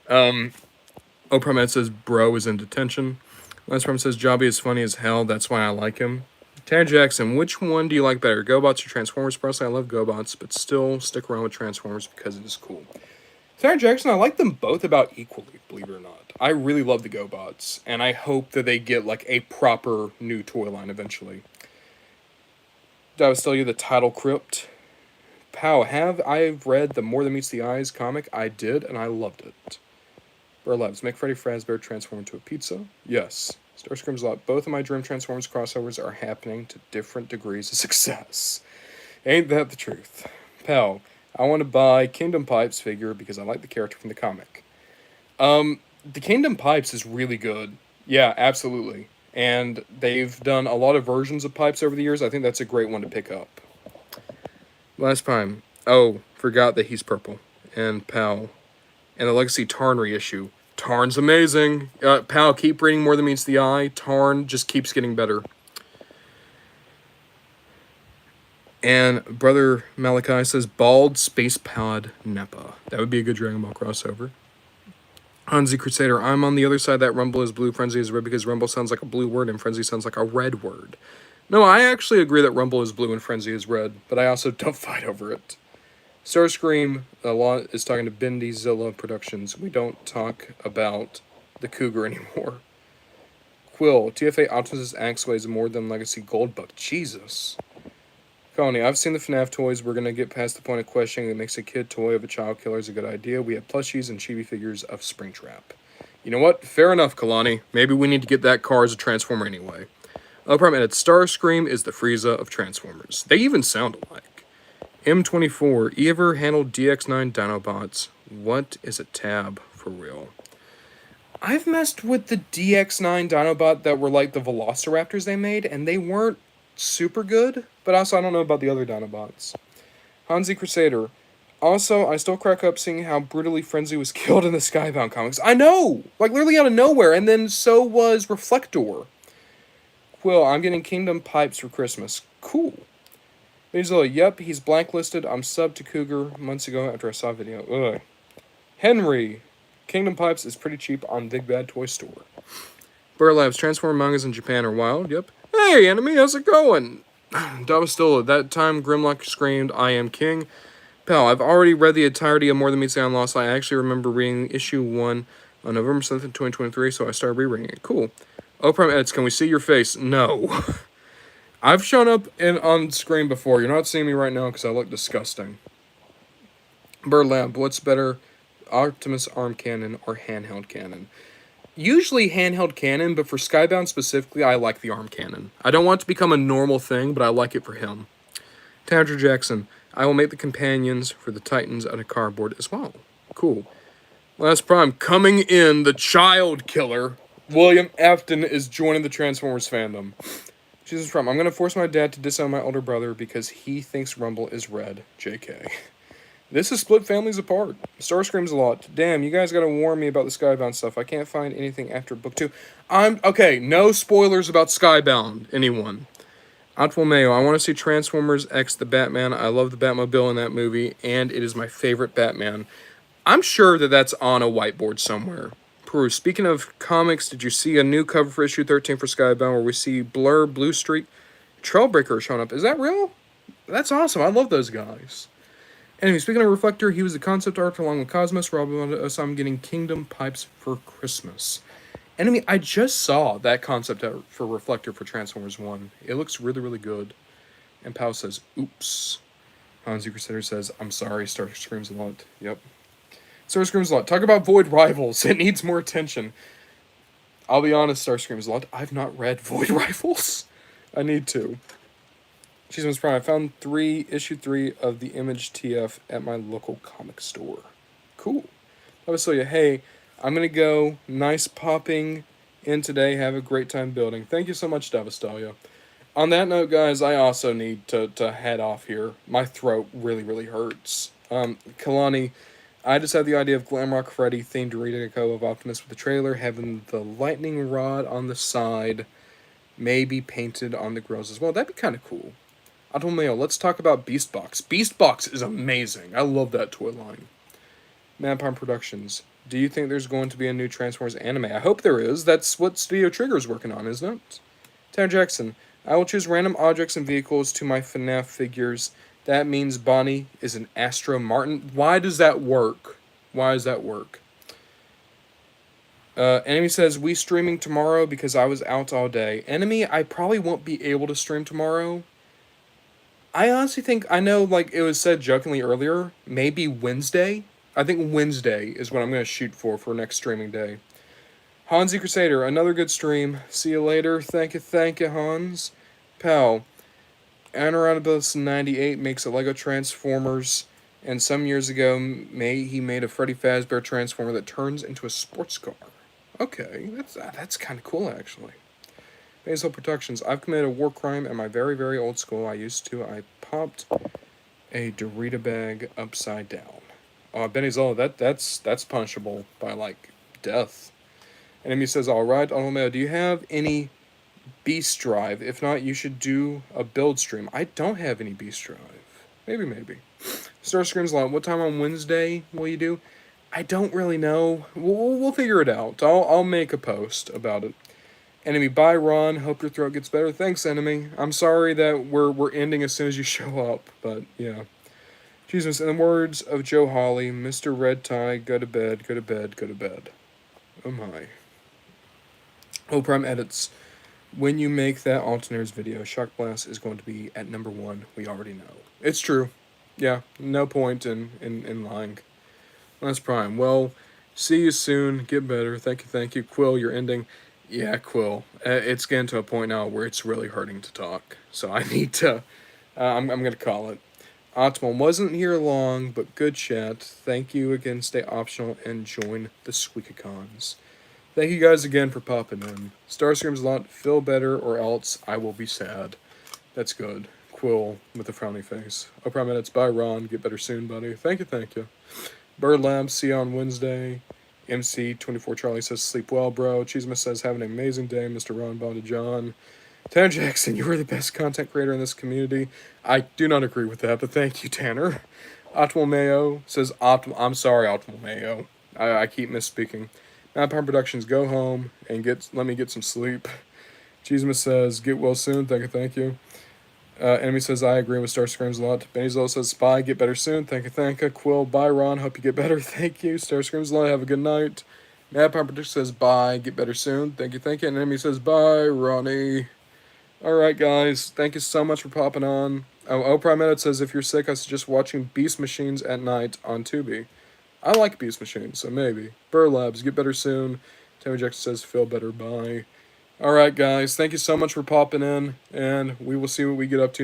Oprah says bro is in detention. Last Prime says Jobby is funny as hell. That's why I like him. Tad Jackson, which one do you like better? GoBots or Transformers? Personally, I love GoBots, but still stick around with Transformers because it is cool. Tad Jackson, I like them both about equally, believe it or not. I really love the GoBots, and I hope that they get like a proper new toy line eventually. Did I was tell you the title crypt? Pow, have I read the More Than Meets the Eyes comic? I did, and I loved it. Burlabs, make Freddy Fazbear transform into a pizza? Yes. Starscream's a lot. Both of my Dream Transformers crossovers are happening to different degrees of success. Ain't that the truth? Pal, I want to buy Kingdom Pipes figure because I like the character from the comic. The Kingdom Pipes is really good. Yeah, absolutely. And they've done a lot of versions of Pipes over the years. I think that's a great one to pick up. Last Prime. Oh, forgot that he's purple. And Pal. And the Legacy Tarn reissue. Tarn's amazing. Pal, keep reading More Than Meets the Eye. Tarn just keeps getting better. And Brother Malachi says, Bald Space Pod Neppa. That would be a good Dragon Ball crossover. Hzi Crusader, I'm on the other side that Rumble is blue, Frenzy is red, because Rumble sounds like a blue word and Frenzy sounds like a red word. No, I actually agree that Rumble is blue and Frenzy is red, but I also don't fight over it. Starscream a lot is talking to Bendy Zilla Productions. We don't talk about the Cougar anymore. Quill, TFA Optimus' Axe weighs more than Legacy Goldbuck. Jesus. Colony, I've seen the FNAF toys. We're going to get past the point of questioning that makes a kid toy of a child killer is a good idea. We have plushies and chibi figures of Springtrap. You know what? Fair enough, Kalani. Maybe we need to get that car as a Transformer anyway. Prime edit, Starscream is the Frieza of Transformers. They even sound alike. M24, you ever handled DX9 Dinobots? What is a tab for real? I've messed with the DX9 Dinobot that were like the Velociraptors they made, and they weren't super good, but also I don't know about the other Dinobots. Hzi Crusader. Also, I still crack up seeing how brutally Frenzy was killed in the Skybound comics. I know! Like, literally out of nowhere, and then so was Reflector. Quill, I'm getting Kingdom Pipes for Christmas. Cool. Bezilla, yep, he's blacklisted. I'm subbed to Cougar months ago after I saw a video. Ugh. Henry, Kingdom Pipes is pretty cheap on Big Bad Toy Store. Burlabs, Transformer mangas in Japan are wild. Yep. Hey, enemy, how's it going? Davastola, that time Grimlock screamed, I am king. Pal, I've already read the entirety of More Than Meets the Eye and Lost. I actually remember reading issue 1 on November 7th, 2023, so I started rereading it. Cool. Prime edits, can we see your face? No. I've shown up on screen before. You're not seeing me right now because I look disgusting. Burlab, what's better, Optimus arm cannon or handheld cannon? Usually handheld cannon, but for Skybound specifically, I like the arm cannon. I don't want it to become a normal thing, but I like it for him. Tadger Jackson, I will make the companions for the Titans out of cardboard as well. Cool. Last Prime, coming in, the child killer. William Afton is joining the Transformers fandom. Jesus Prime, I'm going to force my dad to disown my older brother because he thinks Rumble is red. JK. This has split families apart. Starscream's a lot. Damn, you guys gotta warn me about the Skybound stuff. I can't find anything after book 2. Okay, no spoilers about Skybound, anyone. Otwell Mayo, I want to see Transformers X the Batman. I love the Batmobile in that movie, and it is my favorite Batman. I'm sure that that's on a whiteboard somewhere. Peru, speaking of comics, did you see a new cover for issue 13 for Skybound where we see Blur, Blue Streak, Trailbreaker showing up? Is that real? That's awesome. I love those guys. Anyway, speaking of Reflector, he was the concept art along with Cosmos. So I'm getting Kingdom Pipes for Christmas. Enemy, I just saw that concept art for Reflector for Transformers 1. It looks really, really good. And Pow says, oops. Hzi Crusader says, I'm sorry, Starscream's a lot. Yep. Starscream's a lot. Talk about Void Rivals. It needs more attention. I'll be honest, Starscream's a lot. I've not read Void Rivals. I need to. Cheeseman's Prime. I found issue 3 of the Image TF at my local comic store. Cool. Avasoya, hey, I'm gonna go. Nice popping in today. Have a great time building. Thank you so much, Devastalia. On that note, guys, I also need to head off here. My throat really, really hurts. Kalani, I just had the idea of Glamrock Freddy themed Dorito of Optimus with the trailer, having the lightning rod on the side, maybe painted on the grills as well. That'd be kind of cool. Automeo, let's talk about Beastbox. Beastbox is amazing. I love that toy line. Madpalm Productions. Do you think there's going to be a new Transformers anime? I hope there is. That's what Studio Trigger's working on, isn't it? Tanner Jackson. I will choose random objects and vehicles to my FNAF figures. That means Bonnie is an Astro Martin. Why does that work? Why does that work? Enemy says, we streaming tomorrow because I was out all day. Enemy, I probably won't be able to stream tomorrow. I honestly think, I know like it was said jokingly earlier, maybe Wednesday. I think Wednesday is what I'm going to shoot for next streaming day. Hzi Crusader, another good stream. See you later. Thank you, Hans. Pal, Anoradibus 98 makes a Lego Transformers, and some years ago he made a Freddy Fazbear Transformer that turns into a sports car. Okay, that's kind of cool, actually. Basil Productions, I've committed a war crime at my very, very old school. I popped a Dorito bag upside down. Benizola, that's punishable by, like, death. Enemy says, alright, Alomeo, do you have any Beast Drive? If not, you should do a build stream. I don't have any Beast Drive. Maybe. Starscream's Lot, what time on Wednesday will you do? I don't really know. We'll figure it out. I'll make a post about it. Enemy, bye, Ron. Hope your throat gets better. Thanks, Enemy. I'm sorry that we're ending as soon as you show up, but yeah. Jesus, in the words of Joe Hawley, Mr. Red Tie, go to bed. Oh my. Oh, Prime Edits. When you make that Alternator's video, Shock Blast is going to be at number 1. We already know. It's true. Yeah, no point in lying. That's Prime. Well, see you soon. Get better. Thank you. Quill, you're ending. Yeah, Quill. It's getting to a point now where it's really hurting to talk. So I need to... I'm going to call it. Optimal wasn't here long, but good chat. Thank you again. Stay optional and join the Squeakacons. Thank you guys again for popping in. Starscream's Lot, feel better or else I will be sad. That's good. Quill with a frowny face. Oh, Prime Edits, bye, Ron. Get better soon, buddy. Thank you. Bird Lab, see you on Wednesday. MC24 Charlie says, sleep well, bro. Cheesemas says, have an amazing day, Mr. RonBonDujon. Tanner Jackson, you are the best content creator in this community. I do not agree with that, but thank you, Tanner. Optimal Mayo says, I'm sorry, Optimal Mayo. I keep misspeaking. Madpalm Productions, go home and let me get some sleep. Cheesemas says, get well soon. Thank you. Enemy says, I agree with Starscreams a lot. Bennyzo says, Spy, get better soon. Thank you. Quill, bye, Ron. Hope you get better. Thank you. Starscreams a lot. Have a good night. Madpalm Productions says, bye, get better soon. Thank you. And Enemy says, bye, Ronnie. Alright, guys. Thank you so much for popping on. Oh, Prime Edit says, if you're sick, I suggest watching Beast Machines at night on Tubi. I like Beast Machines, so maybe. Burr Labs, get better soon. Tammy Jackson says, feel better, bye. Alright, guys. Thank you so much for popping in, and we will see what we get up to next.